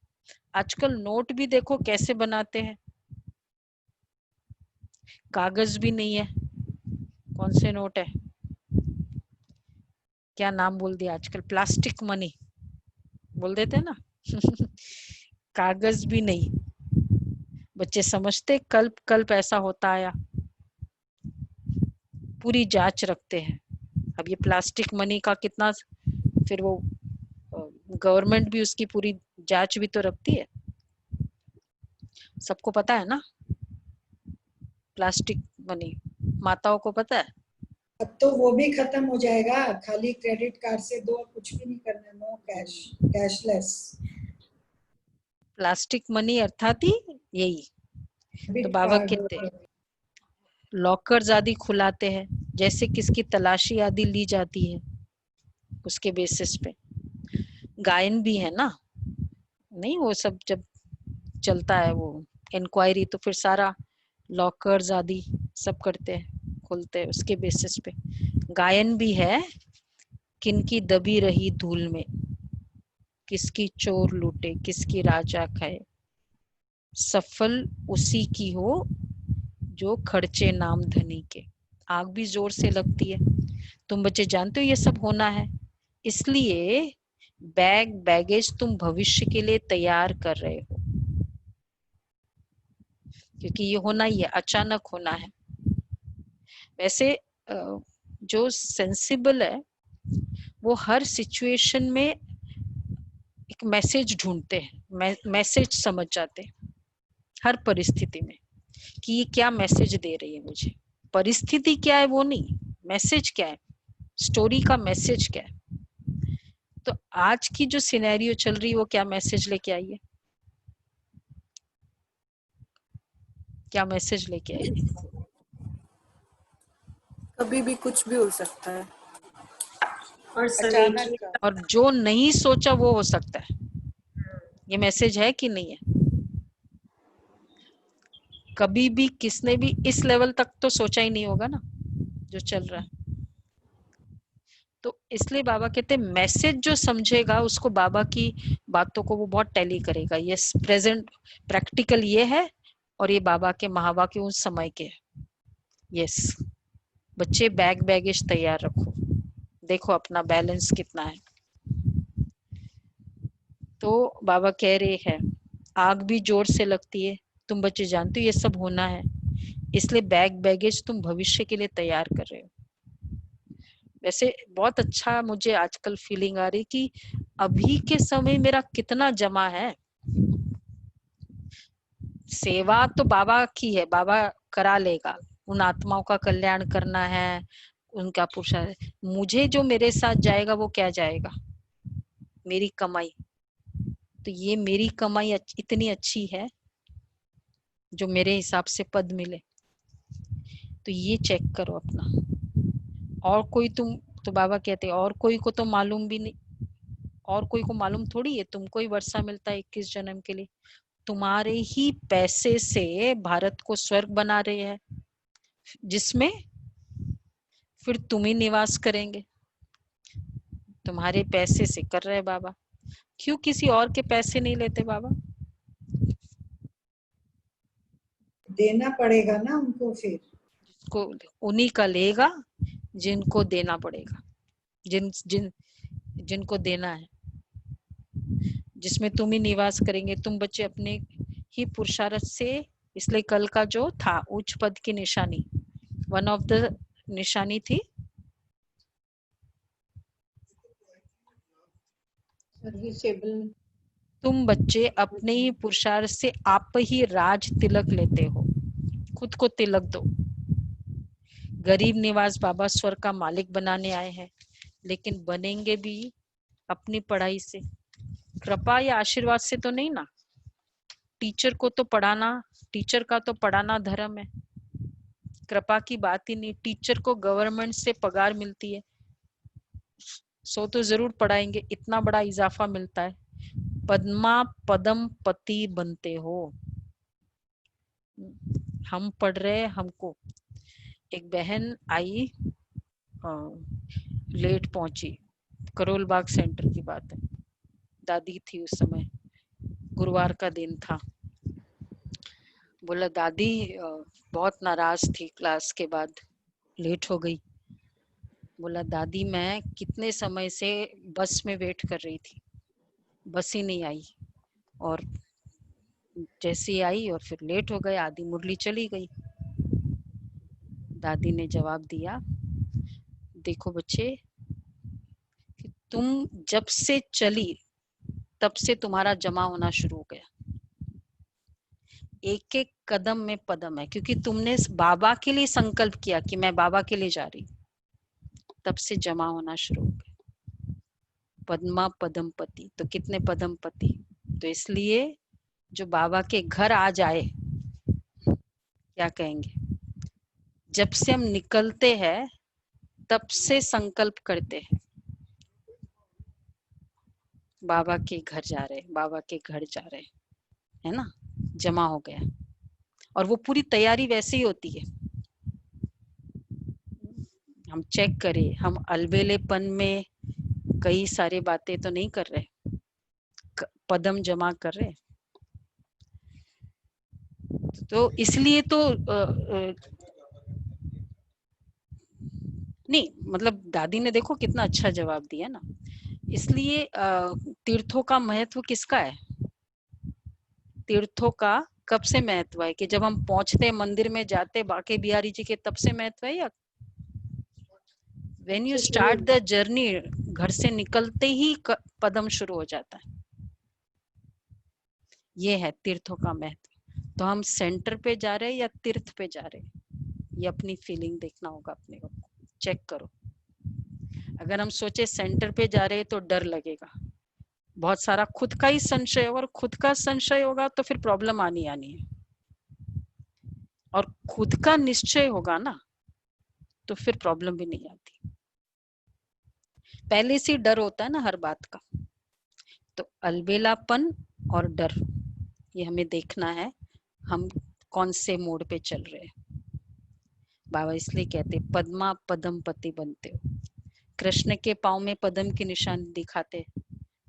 आजकल नोट भी देखो कैसे बनाते हैं, कागज भी नहीं है। कौन से नोट है, क्या नाम बोल दिया आजकल, प्लास्टिक मनी बोल देते हैं ना। कागज भी नहीं। बच्चे समझते कल्प ऐसा होता आया, पूरी जांच रखते हैं। अब ये प्लास्टिक मनी का कितना, फिर वो गवर्नमेंट भी उसकी पूरी जांच भी तो रखती है, सबको पता है ना। प्लास्टिक मनी माताओं को पता है। अब तो वो भी खत्म हो जाएगा, खाली क्रेडिट कार्ड से दो, कुछ भी नहीं करना, no cash, cashless. Plastic money अर्थात ही यही। तो बाबा कहते लॉकर्स आदि खुलाते हैं, जैसे किसकी तलाशी आदि ली जाती है उसके बेसिस पे। गायन भी है ना, नहीं वो सब जब चलता है वो इंक्वायरी, तो फिर सारा लॉकर्स आदि सब करते हैं, खोलते हैं उसके बेसिस पे। गायन भी है, किनकी दबी रही धूल में, किसकी चोर लूटे, किसकी राजा खाए, सफल उसी की हो जो खर्चे नाम धनी के। आग भी जोर से लगती है, तुम बच्चे जानते हो ये सब होना है, इसलिए बैगेज तुम भविष्य के लिए तैयार कर रहे हो, क्योंकि ये होना ही है, अचानक होना है। वैसे जो सेंसिबल है वो हर सिचुएशन में एक मैसेज ढूंढते हैं, मैसेज समझ जाते हैं हर परिस्थिति में कि ये क्या मैसेज दे रही है मुझे। परिस्थिति क्या है वो नहीं, मैसेज क्या है, स्टोरी का मैसेज क्या है। तो आज की जो सिनेरियो चल रही है वो क्या मैसेज लेके आई है, क्या मैसेज लेके आई है? कभी भी कुछ भी हो सकता है और सनेकी और जो नहीं सोचा वो हो सकता है, ये मैसेज है कि नहीं है? कभी भी किसने भी इस लेवल तक तो सोचा ही नहीं होगा ना जो चल रहा है। तो इसलिए बाबा कहते हैं मैसेज जो समझेगा उसको बाबा की बातों को वो बहुत टैली करेगा। यस, प्रेजेंट प्रैक्टिकल ये है और ये बाबा के महावाक्य उस समय के है। यस, बच्चे बैगेज तैयार रखो, देखो अपना बैलेंस कितना है। तो बाबा कह रहे हैं आग भी जोर से लगती है, तुम बच्चे जानते हो ये सब होना है, इसलिए बैगेज तुम भविष्य के लिए तैयार कर रहे हो। वैसे बहुत अच्छा मुझे आजकल फीलिंग आ रही कि अभी के समय मेरा कितना जमा है। सेवा तो बाबा की है, बाबा करा लेगा, उन आत्माओं का कल्याण करना है, उनका पुरुषार्थ। मुझे जो मेरे साथ जाएगा वो क्या जाएगा, मेरी कमाई। तो ये मेरी कमाई इतनी अच्छी है जो मेरे हिसाब से पद मिले, तो ये चेक करो अपना। और कोई तुम, तो बाबा कहते हैं और कोई को तो मालूम भी नहीं, और कोई को मालूम थोड़ी है, तुमको ही वर्षा मिलता है 21 जन्म के लिए। तुम्हारे ही पैसे से भारत को स्वर्ग बना रहे हैं, जिसमें फिर तुम ही निवास करेंगे। तुम्हारे पैसे से कर रहे बाबा, क्यों किसी और के पैसे नहीं लेते बाबा? देना पड़ेगा ना उनको, फिर को उन्हीं का लेगा जिनको देना पड़ेगा, जिनको देना है, जिसमें तुम ही निवास करेंगे। तुम बच्चे अपने ही पुरुषार्थ से, इसलिए कल का जो था उच्च पद की निशानी, वन ऑफ द निशानी थी सर्विसेबल। तुम बच्चे अपने ही पुरुषार्थ से आप ही राज तिलक लेते हो, खुद को तिलक दो। गरीब निवास बाबा स्वर्ग का मालिक बनाने आए हैं, लेकिन बनेंगे भी अपनी पढ़ाई से, कृपा या आशीर्वाद से तो नहीं ना। टीचर को तो पढ़ाना, टीचर का तो पढ़ाना धर्म है, कृपा की बात ही नहीं। टीचर को गवर्नमेंट से पगार मिलती है, सो तो जरूर पढ़ाएंगे, इतना बड़ा इजाफा मिलता है। पद्मा पदम पति बनते हो, हम पढ़ रहे, हमको एक बहन आई, लेट पहुंची, करोल बाग सेंटर की बात है, दादी थी उस समय, गुरुवार का दिन था। बोला दादी बहुत नाराज थी, क्लास के बाद लेट हो गई। बोला दादी मैं कितने समय से बस में वेट कर रही थी, बस ही नहीं आई, और जैसी आई और फिर लेट हो गए, आधी मुरली चली गई। दादी ने जवाब दिया, देखो बच्चे, कि तुम जब से चली तब से तुम्हारा जमा होना शुरू हो गया, एक एक कदम में पदम है, क्योंकि तुमने बाबा के लिए संकल्प किया कि मैं बाबा के लिए जा रही, तब से जमा होना शुरू हो गया। पद्मा पदम पति, तो कितने पदम पति, तो इसलिए जो बाबा के घर आ जाए, क्या कहेंगे, जब से हम निकलते हैं तब से संकल्प करते हैं बाबा के घर जा रहे, बाबा के घर जा रहे, है ना, जमा हो गया। और वो पूरी तैयारी वैसे ही होती है। हम चेक करें, हम अलबेलेपन में कई सारी बातें तो नहीं कर रहे, पदम जमा कर रहे। तो इसलिए तो नहीं, मतलब दादी ने देखो कितना अच्छा जवाब दिया ना। इसलिए तीर्थों का महत्व किसका है, तीर्थों का कब से महत्व है, कि जब हम पहुंचते मंदिर में जाते बांके बिहारी जी के, तब से महत्व है, या when you start the journey, घर से निकलते ही पदम शुरू हो जाता है। ये है तीर्थों का महत्व। तो हम सेंटर पे जा रहे हैं या तीर्थ पे जा रहे हैं, ये अपनी फीलिंग देखना होगा, अपने को चेक करो। अगर हम सोचे सेंटर पे जा रहे हैं तो डर लगेगा, बहुत सारा खुद का ही संशय, और खुद का संशय होगा तो फिर प्रॉब्लम आनी है। और खुद का निश्चय होगा ना तो फिर प्रॉब्लम भी नहीं आती। पहले से डर होता है ना हर बात का। तो अलबेलापन और डर, ये हमें देखना है, हम कौन से मोड पे चल रहे हैं। बाबा इसलिए कहते पद्मा पदम पति बनते हो, कृष्ण के पाँव में पदम की निशान दिखाते,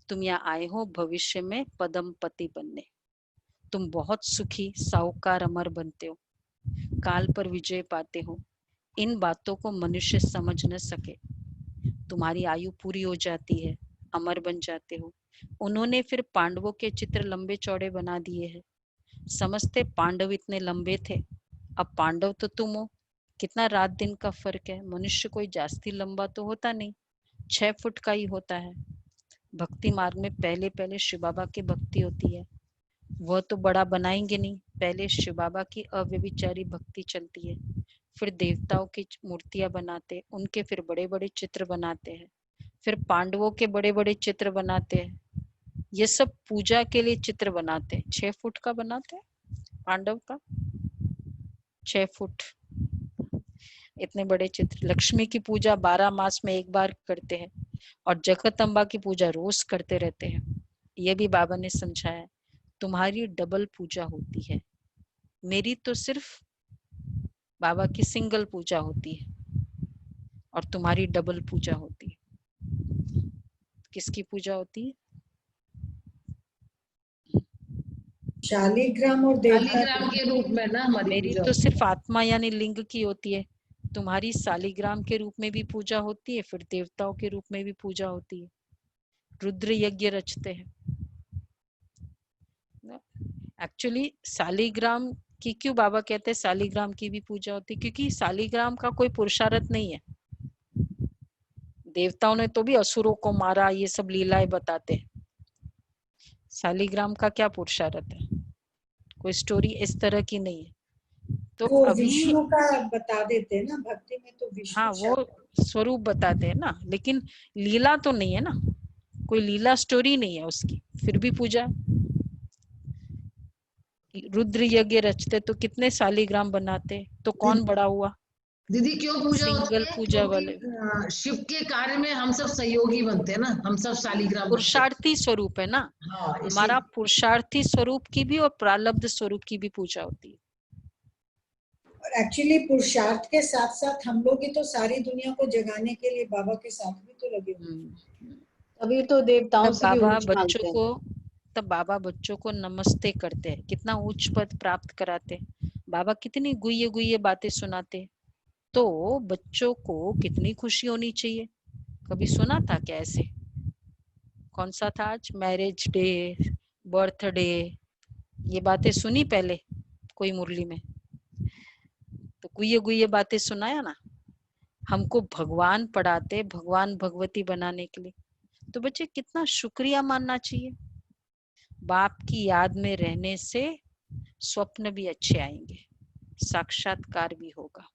तुम यहाँ आए हो भविष्य में पदम पति बनने। तुम बहुत सुखी साहूकार अमर बनते हो, काल पर विजय पाते हो। इन बातों को मनुष्य समझ न सके, तुम्हारी आयु पूरी हो जाती है, अमर बन जाते हो। उन्होंने फिर पांडवों के चित्र लंबे चौड़े बना दिए हैं। समझते पांडव इतने लंबे थे, अब पांडव तो तुम हो, कितना रात दिन का फर्क है। मनुष्य कोई जास्ती लंबा तो होता नहीं, 6 फुट का ही होता है। भक्ति मार्ग में पहले पहले शिव बाबा की भक्ति होती है, वह तो बड़ा बनाएंगे नहीं, पहले शिव बाबा की अव्यभिचारी भक्ति चलती है, फिर देवताओं की मूर्तियां बनाते, उनके फिर बड़े बड़े चित्र बनाते हैं, फिर पांडवों के बड़े बड़े चित्र बनाते हैं। ये सब पूजा के लिए चित्र बनाते हैं। 6 फुट का बनाते हैं पांडव का, 6 फुट, इतने बड़े चित्र। लक्ष्मी की पूजा 12 मास में एक बार करते हैं, और जगदम्बा की पूजा रोज करते रहते हैं। ये भी बाबा ने समझाया, तुम्हारी डबल पूजा होती है, मेरी तो सिर्फ बाबा की सिंगल पूजा होती है, और तुम्हारी डबल पूजा होती है। किसकी पूजा होती है? शालिग्राम और देवता शालिग्राम के रूप में ना हमारी मेरी पूजा तो सिर्फ आत्मा यानी लिंग की होती है, तुम्हारी शालिग्राम के रूप में भी पूजा होती है, फिर देवताओं के रूप में भी पूजा होती है। रुद्र यज्ञ रचते हैं। एक्चुअली शालिग्राम की क्यों बाबा कहते हैं शालिग्राम की भी पूजा होती है, क्योंकि शालिग्राम का कोई पुरुषार्थ नहीं है। देवताओं ने तो भी असुरों को मारा, ये सब लीलाएं बताते हैं। शालिग्राम का क्या पुरुषार्थ है, कोई स्टोरी इस तरह की नहीं है। तो वो अभी विष्णु का बता देते हैं ना, भक्ति में तो विष्णु हाँ वो स्वरूप बताते हैं ना, लेकिन लीला तो नहीं है ना, कोई लीला स्टोरी नहीं है उसकी, फिर भी पूजा। रुद्र यज्ञ रचते तो कितने शालिग्राम बनाते, तो कौन बड़ा हुआ? दीदी क्यों पूजा होती सिंगल है? पूजा वाले क्योंकि शिव के कार्य में हम सब सहयोगी बनते हैं ना, हम सब शालिग्राम बनते पुरुषार्थी स्वरूप है ना। हैं। हाँ, हमारा पुरुषार्थी स्वरूप की भी और प्रारब्ध स्वरूप की भी पूजा होती है। एक्चुअली पुरुषार्थ के साथ साथ हम लोग ही तो सारी दुनिया को जगाने के लिए बाबा के साथ भी तो लगे हुए हैं। तभी तो देवताओं तब से भी बाबा ऊंच बच्चों मानते हैं। को तब बाबा बच्चों को नमस्ते करते हैं, कितना उच्च पद प्राप्त कराते। बाबा कितनी गुह्य गुह्य बातें सुनाते, तो बच्चों को कितनी खुशी होनी चाहिए। कभी सुना था क्या ऐसे? कौन सा था आज? मैरिज डे, बर्थडे, ये बातें सुनी पहले कोई मुरली में? तो गुह्य गुह्य बातें सुनाया ना। हमको भगवान पढ़ाते, भगवान भगवती बनाने के लिए। तो बच्चे कितना शुक्रिया मानना चाहिए। बाप की याद में रहने से स्वप्न भी अच्छे आएंगे, साक्षात्कार भी होगा।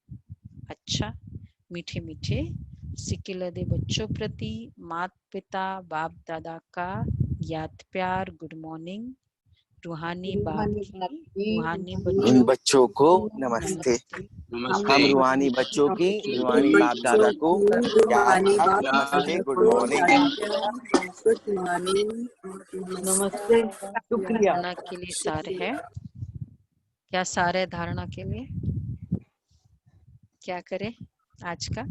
अच्छा, मीठे मीठे सिकिलदे बच्चों प्रति माता पिता बाप दादा का याद प्यार, गुड मॉर्निंग। रूहानी बाप की रूहानी बच्चों को नमस्ते। हम रूहानी बच्चों की रूहानी बाप दादा को नमस्ते, गुड मॉर्निंग। नमस्ते, शुक्रिया। धारणा के लिए सार है। क्या सार है धारणा के लिए? क्या करें आज का?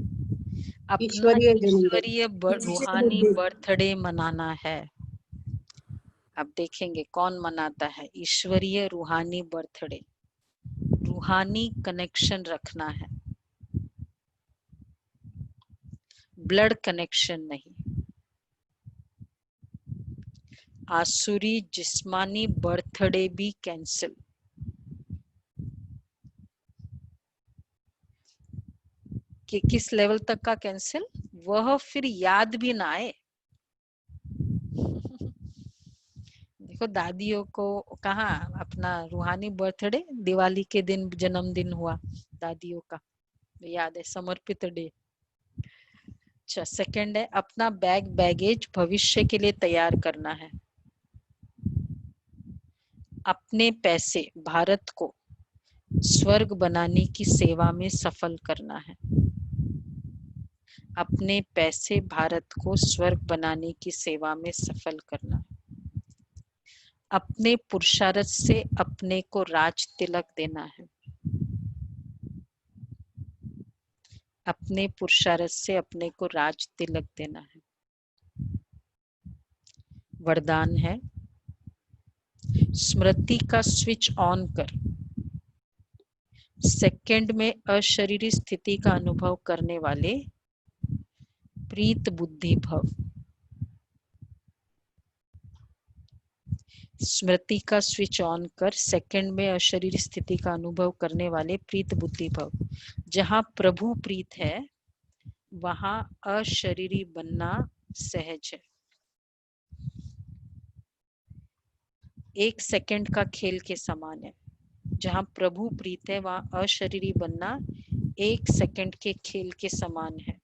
अपना ईश्वरीय रूहानी बर्थडे मनाना है। अब देखेंगे कौन मनाता है ईश्वरीय रूहानी बर्थडे। रूहानी कनेक्शन रखना है, ब्लड कनेक्शन नहीं। आसुरी जिस्मानी बर्थडे भी कैंसिल। कि किस लेवल तक का कैंसिल? वह फिर याद भी ना आए। देखो दादियों को कहाँ अपना रूहानी बर्थडे, दिवाली के दिन जन्मदिन हुआ दादियों का, याद है, समर्पित डे। अच्छा, सेकंड है अपना बैगेज भविष्य के लिए तैयार करना है। अपने पैसे भारत को स्वर्ग बनाने की सेवा में सफल करना है। अपने पैसे भारत को स्वर्ग बनाने की सेवा में सफल करना है। अपने पुरुषार्थ से अपने को राज तिलक देना है। अपने पुरुषार्थ से अपने को राज तिलक देना है। वरदान है स्मृति का स्विच ऑन कर सेकंड में अशरीरी स्थिति का अनुभव करने वाले प्रीत बुद्धि भव। स्मृति का स्विच ऑन कर सेकंड में अशरीरी स्थिति का अनुभव करने वाले प्रीत बुद्धि भव। जहाँ प्रभु प्रीत है वहाँ अशरीरी बनना सहज है। 1 सेकंड का खेल के समान है। जहाँ प्रभु प्रीत है वहाँ अशरीरी बनना 1 सेकंड के खेल के समान है।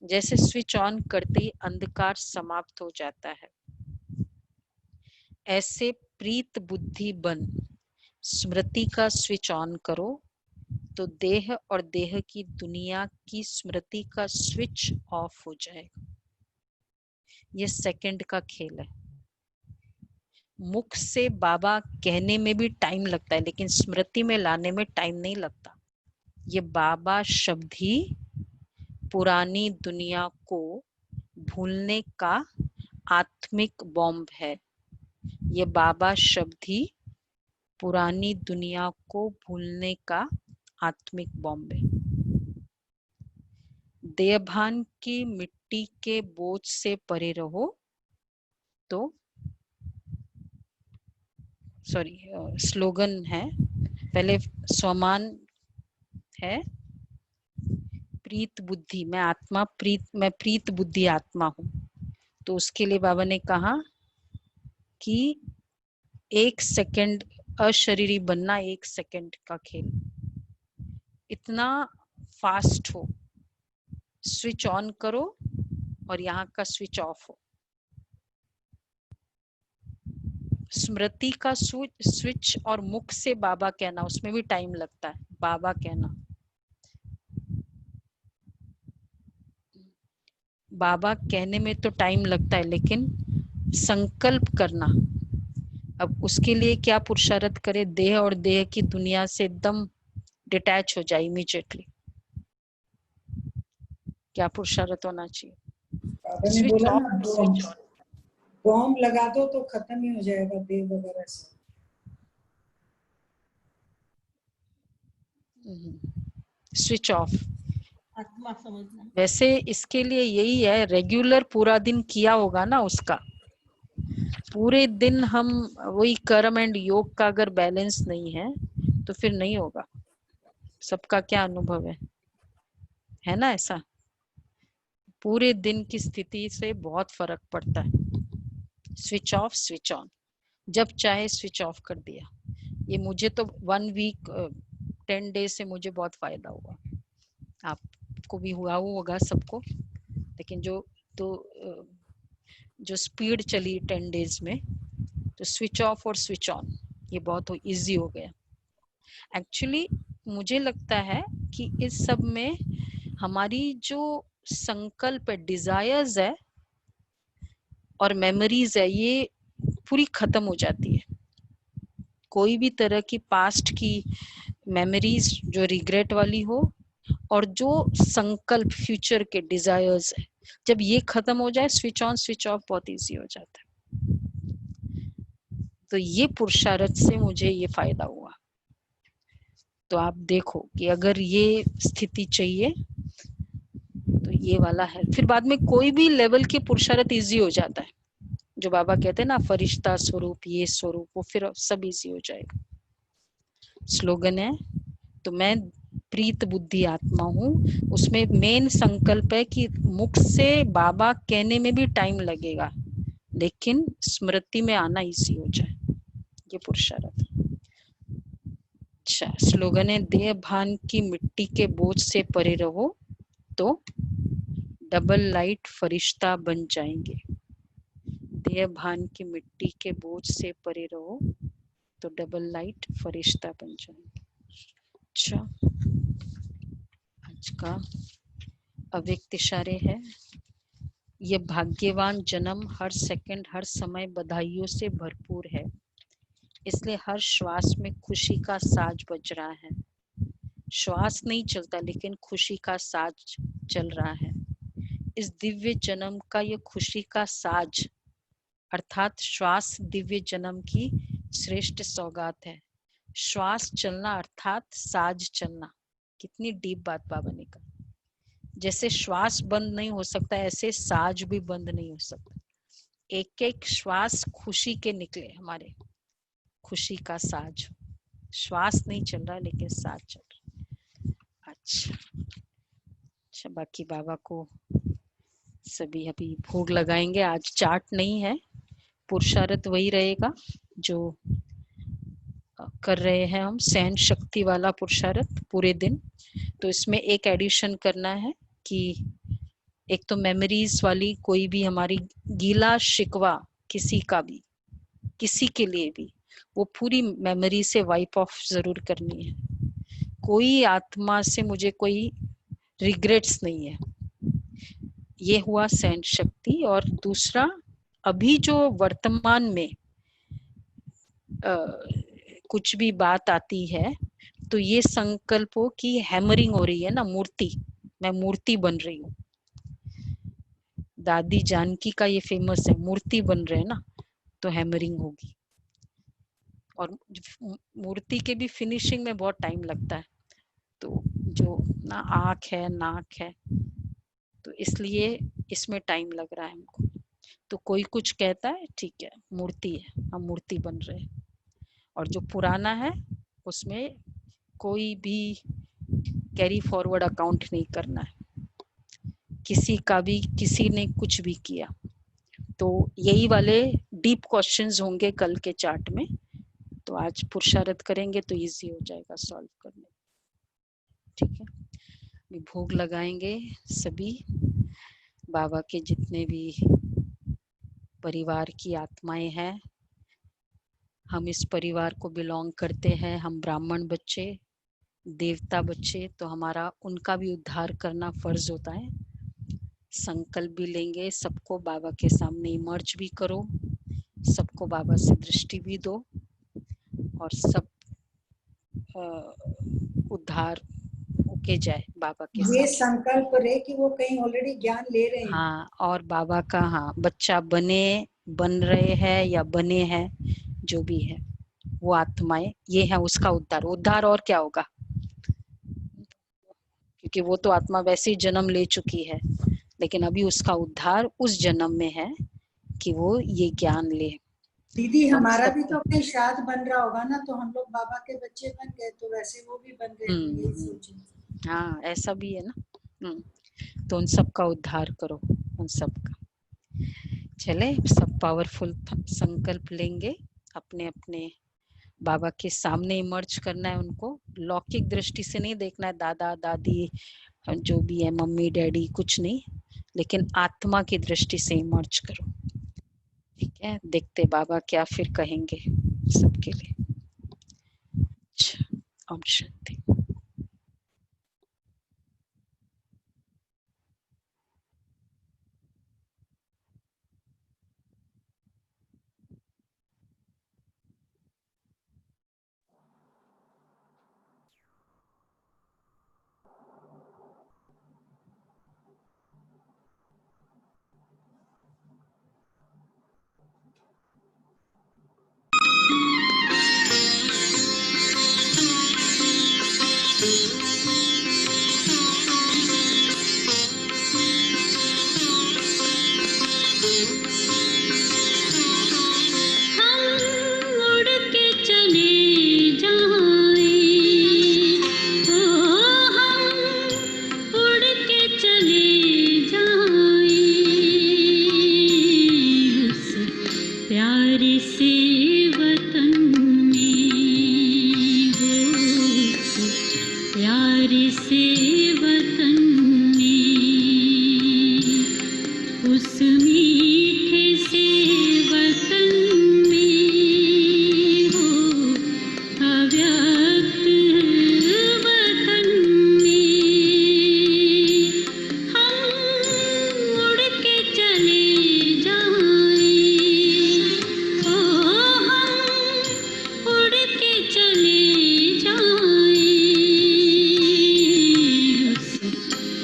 जैसे स्विच ऑन करते ही अंधकार समाप्त हो जाता है, ऐसे प्रीत बुद्धि बन स्मृति का स्विच ऑन करो तो देह और देह की दुनिया की स्मृति का स्विच ऑफ हो जाएगा। ये सेकंड का खेल है। मुख से बाबा कहने में भी टाइम लगता है, लेकिन स्मृति में लाने में टाइम नहीं लगता। ये बाबा शब्द ही पुरानी दुनिया को भूलने का आत्मिक बॉम्ब है। ये बाबा शब्द ही पुरानी दुनिया को भूलने का आत्मिक बॉम्ब है। देहभान की मिट्टी के बोझ से परे रहो तो स्लोगन है, पहले स्वमान है प्रीत बुद्धि, मैं प्रीत बुद्धि आत्मा हूँ। तो उसके लिए बाबा ने कहा कि 1 सेकंड अशरीरी बनना 1 सेकंड का खेल। इतना फास्ट हो, स्विच ऑन करो और यहाँ का स्विच ऑफ हो। स्मृति का स्विच और मुख से बाबा कहना, उसमें भी टाइम लगता है। बाबा कहना, बाबा कहने में तो टाइम लगता है, लेकिन संकल्प करना, अब उसके लिए क्या पुरुषार्थ करे? देह और देह की दुनिया से एकदम डिटैच हो जाए इमीडिएटली। क्या पुरुषार्थ होना चाहिए? बाबा ने स्विच बोला ऑफ, ना स्विच ऑन। बॉम्ब लगा दो तो खत्म ही हो जाएगा देव वगैरह से। Switch off. आत्मा समझना। वैसे इसके लिए यही है, रेगुलर पूरा दिन किया होगा ना उसका, पूरे दिन हम वही कर्म एंड योग का अगर बैलेंस नहीं है तो फिर नहीं होगा। सबका क्या अनुभव है ना ऐसा? पूरे दिन की स्थिति से बहुत फर्क पड़ता है। स्विच ऑफ स्विच ऑन, जब चाहे स्विच ऑफ कर दिया। ये मुझे तो 1 वीक 10 डेज से मुझे बहुत फायदा हुआ, आपको भी हुआ होगा सबको। लेकिन जो स्पीड चली 10 डेज में, तो स्विच ऑफ और स्विच ऑन ये बहुत इजी हो गया। एक्चुअली मुझे लगता है कि इस सब में हमारी जो संकल्प है, डिजायर्स है और मेमोरीज है, ये पूरी खत्म हो जाती है। कोई भी तरह की पास्ट की मेमोरीज जो रिग्रेट वाली हो, और जो संकल्प फ्यूचर के डिजायर्स है, जब ये खत्म हो जाए, स्विच ऑन स्विच ऑफ बहुत इजी हो जाता है। तो ये पुरुषार्थ से मुझे ये फायदा हुआ। तो आप देखो कि अगर ये स्थिति चाहिए तो ये वाला है, फिर बाद में कोई भी लेवल के पुरुषार्थ इजी हो जाता है। जो बाबा कहते हैं ना, फरिश्ता स्वरूप, ये स्वरूप, वो फिर सब इजी हो जाएगा। स्लोगन है, तो मैं प्रीत बुद्धि आत्मा हूँ, उसमें मेन संकल्प है कि मुख से बाबा कहने में भी टाइम लगेगा, लेकिन स्मृति में आना इजी हो जाए, ये पुरुषार्थ। अच्छा, स्लोगन है, देह भान की मिट्टी के बोझ से परे रहो तो डबल लाइट फरिश्ता बन जाएंगे। देह भान की मिट्टी के बोझ से परे रहो तो डबल लाइट फरिश्ता बन जाएंगे। अच्छा, आज का अव्यक्त इशारे है, ये भाग्यवान जन्म हर सेकंड हर समय बधाइयों से भरपूर है, इसलिए हर श्वास में खुशी का साज बज रहा है। श्वास नहीं चलता लेकिन खुशी का साज चल रहा है। इस दिव्य जन्म का ये खुशी का साज अर्थात श्वास दिव्य जन्म की श्रेष्ठ सौगात है। श्वास चलना अर्थात साज चलना। कितनी डीप बात बाबा ने कहा। जैसे श्वास बंद नहीं हो सकता, ऐसे साज भी बंद नहीं हो सकता। एक एक श्वास खुशी के निकले, हमारे खुशी का साज। श्वास नहीं चल रहा लेकिन साज चल रहा। अच्छा, बाकी बाबा को सभी अभी भोग लगाएंगे। आज चार्ट नहीं है, पुरुषार्थ वही रहेगा जो कर रहे हैं हम, सहन शक्ति वाला पुरुषार्थ पूरे दिन। तो इसमें एक एडिशन करना है कि एक तो मेमोरीज वाली, कोई भी हमारी गीला शिकवा किसी का भी, किसी के लिए भी, वो पूरी मेमोरी से वाइप ऑफ जरूर करनी है। कोई आत्मा से मुझे कोई रिग्रेट्स नहीं है। ये हुआ सहन शक्ति। और दूसरा, अभी जो वर्तमान में कुछ भी बात आती है तो ये संकल्पों की हैमरिंग हो रही है ना, मूर्ति, मैं मूर्ति बन रही हूँ। दादी जानकी का ये फेमस है, मूर्ति बन रहे हैं ना, तो हैमरिंग होगी। और मूर्ति के भी फिनिशिंग में बहुत टाइम लगता है, तो जो ना आँख है, नाक है, तो इसलिए इसमें टाइम लग रहा है हमको। तो कोई कुछ कहता है, ठीक है, मूर्ति है, हम मूर्ति बन रहे हैं। और जो पुराना है उसमें कोई भी कैरी फॉरवर्ड अकाउंट नहीं करना है, किसी का भी, किसी ने कुछ भी किया। तो यही वाले डीप क्वेश्चंस होंगे कल के चार्ट में, तो आज पुरुषार्थ करेंगे तो इजी हो जाएगा सॉल्व करने। ठीक है, भोग लगाएंगे सभी। बाबा के जितने भी परिवार की आत्माएं हैं, हम इस परिवार को बिलोंग करते हैं, हम ब्राह्मण बच्चे, देवता बच्चे, तो हमारा उनका भी उद्धार करना फर्ज होता है। संकल्प भी लेंगे, सबको बाबा के सामने इमर्ज भी करो, सबको बाबा से दृष्टि भी दो, और सब उद्धार होके जाए बाबा के ये साथ। संकल्प रहे कि वो कहीं ऑलरेडी ज्ञान ले रहे हैं। हाँ, और बाबा का बच्चा बन रहे हैं या बने हैं, जो भी है वो आत्माएं, ये है उसका उद्धार और क्या होगा, क्योंकि वो तो आत्मा वैसे ही जन्म ले चुकी है, लेकिन अभी उसका उद्धार उस जन्म में है कि वो ये ज्ञान ले। दीदी हमारा भी तो कहीं श्राद्ध बन रहा होगा ना, तो हम लोग बाबा के बच्चे बन गए, तो वैसे वो भी बन गए, यही सोचिए। हाँ, ऐसा भी है ना। तो उन सब का उद्धार करो, उन सब का। चले, सब पावरफुल संकल्प लेंगे, अपने अपने बाबा के सामने इमर्ज करना है उनको। लौकिक दृष्टि से नहीं देखना है, दादा दादी जो भी है, मम्मी डैडी, कुछ नहीं, लेकिन आत्मा की दृष्टि से इमर्ज करो। ठीक है, देखते बाबा क्या फिर कहेंगे सबके लिए। ओम शांति।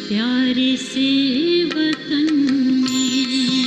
प्यारे से वतन में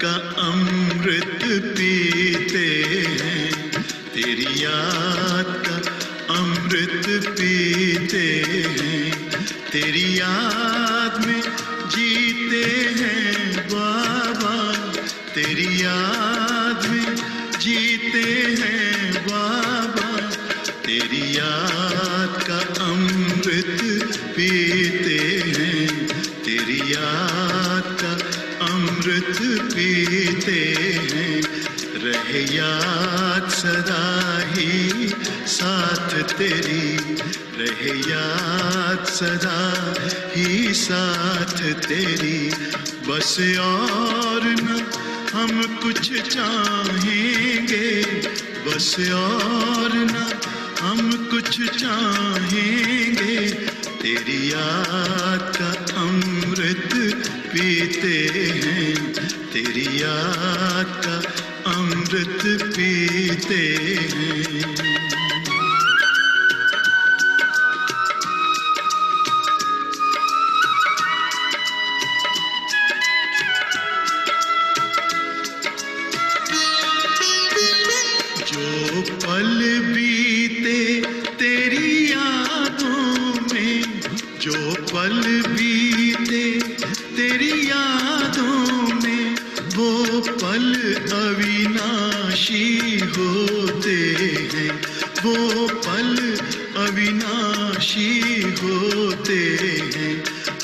का अमृत पीते हैं, तेरी याद का अमृत पीते हैं, तेरी याद में जीते हैं बाबा, तेरी याद में जीते हैं बाबा, तेरी याद का अमृत पीते हैं, तेरी याद का अमृत पीते हैं, रहे याद सदा ही साथ तेरी, रहे याद सदा ही साथ तेरी, बस और न हम कुछ चाहेंगे, बस और न हम कुछ चाहेंगे, तेरी याद का अमृत पीते हैं, तेरी याद का अमृत पीते हैं। जो पल बीते तेरी यादों में, जो पल बीते तेरी यादों में, वो पल अविनाशी होते हैं, वो पल अविनाशी होते हैं,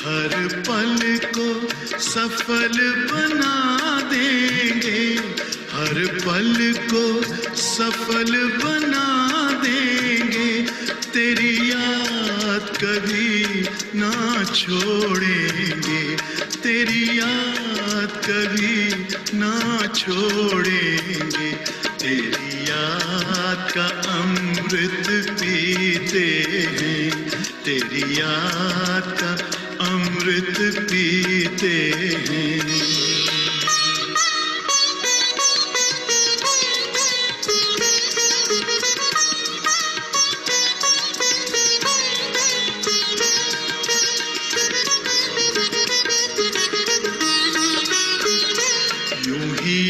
हर पल को सफल बना देंगे, हर पल को सफल बना देंगे, तेरी याद कभी ना छोड़ेंगे, तेरी याद कभी ना छोड़ेंगे, तेरी याद का अमृत पीते हैं, तेरी याद का अमृत पीते हैं।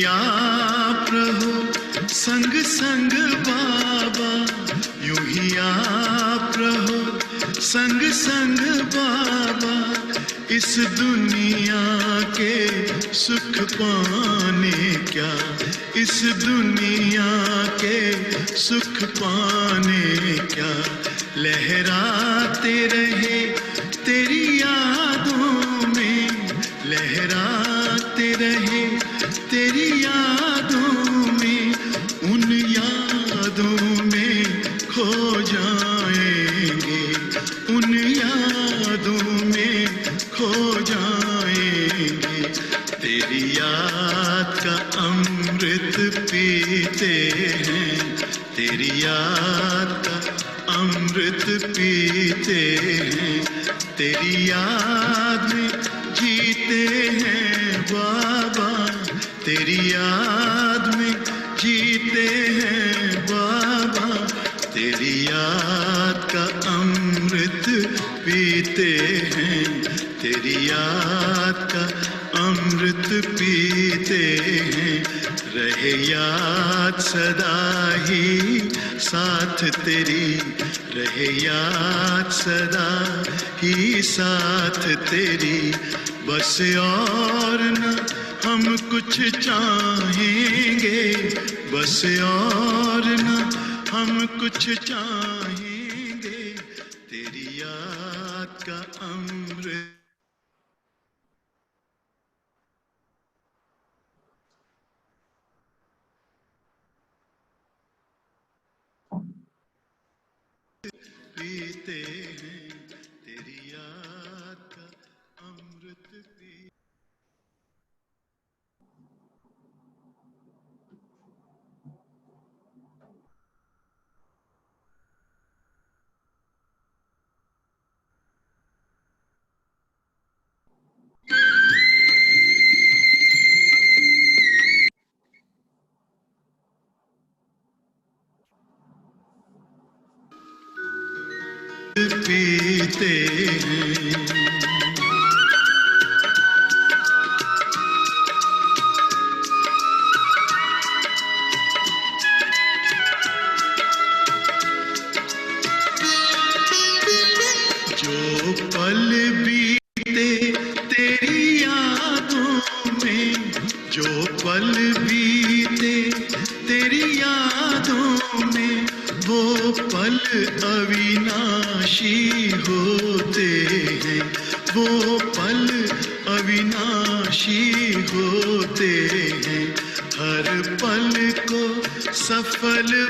आप रहो संग संग बाबा, यूं ही आप रहो संग संग बाबा, इस दुनिया के सुख पाने क्या, इस दुनिया के सुख पाने क्या, लहराते रहे तेरी यादों में, लहराते रहे तेरी यादों में, उन यादों में खो जाएंगे, उन यादों में खो जाएंगे, तेरी याद का अमृत पीते हैं, तेरी याद का अमृत पीते हैं, तेरी याद में जीते हैं बाबा, तेरी याद में जीते हैं बाबा, तेरी याद का अमृत पीते हैं, तेरी याद का अमृत पीते हैं, रहे याद सदा ही साथ तेरी, रहे याद सदा ही साथ तेरी, बस और न हम कुछ चाहेंगे, बस और न हम कुछ चाहेंगे, तेरी याद का अमृत पीते हैं, तेरी याद का अमृत पीते। पीते हैं पल बीते तेरी यादों में, जो पल बीते तेरी यादों में, वो पल अविनाशी होते हैं, वो पल अविनाशी होते हैं। हर पल को सफल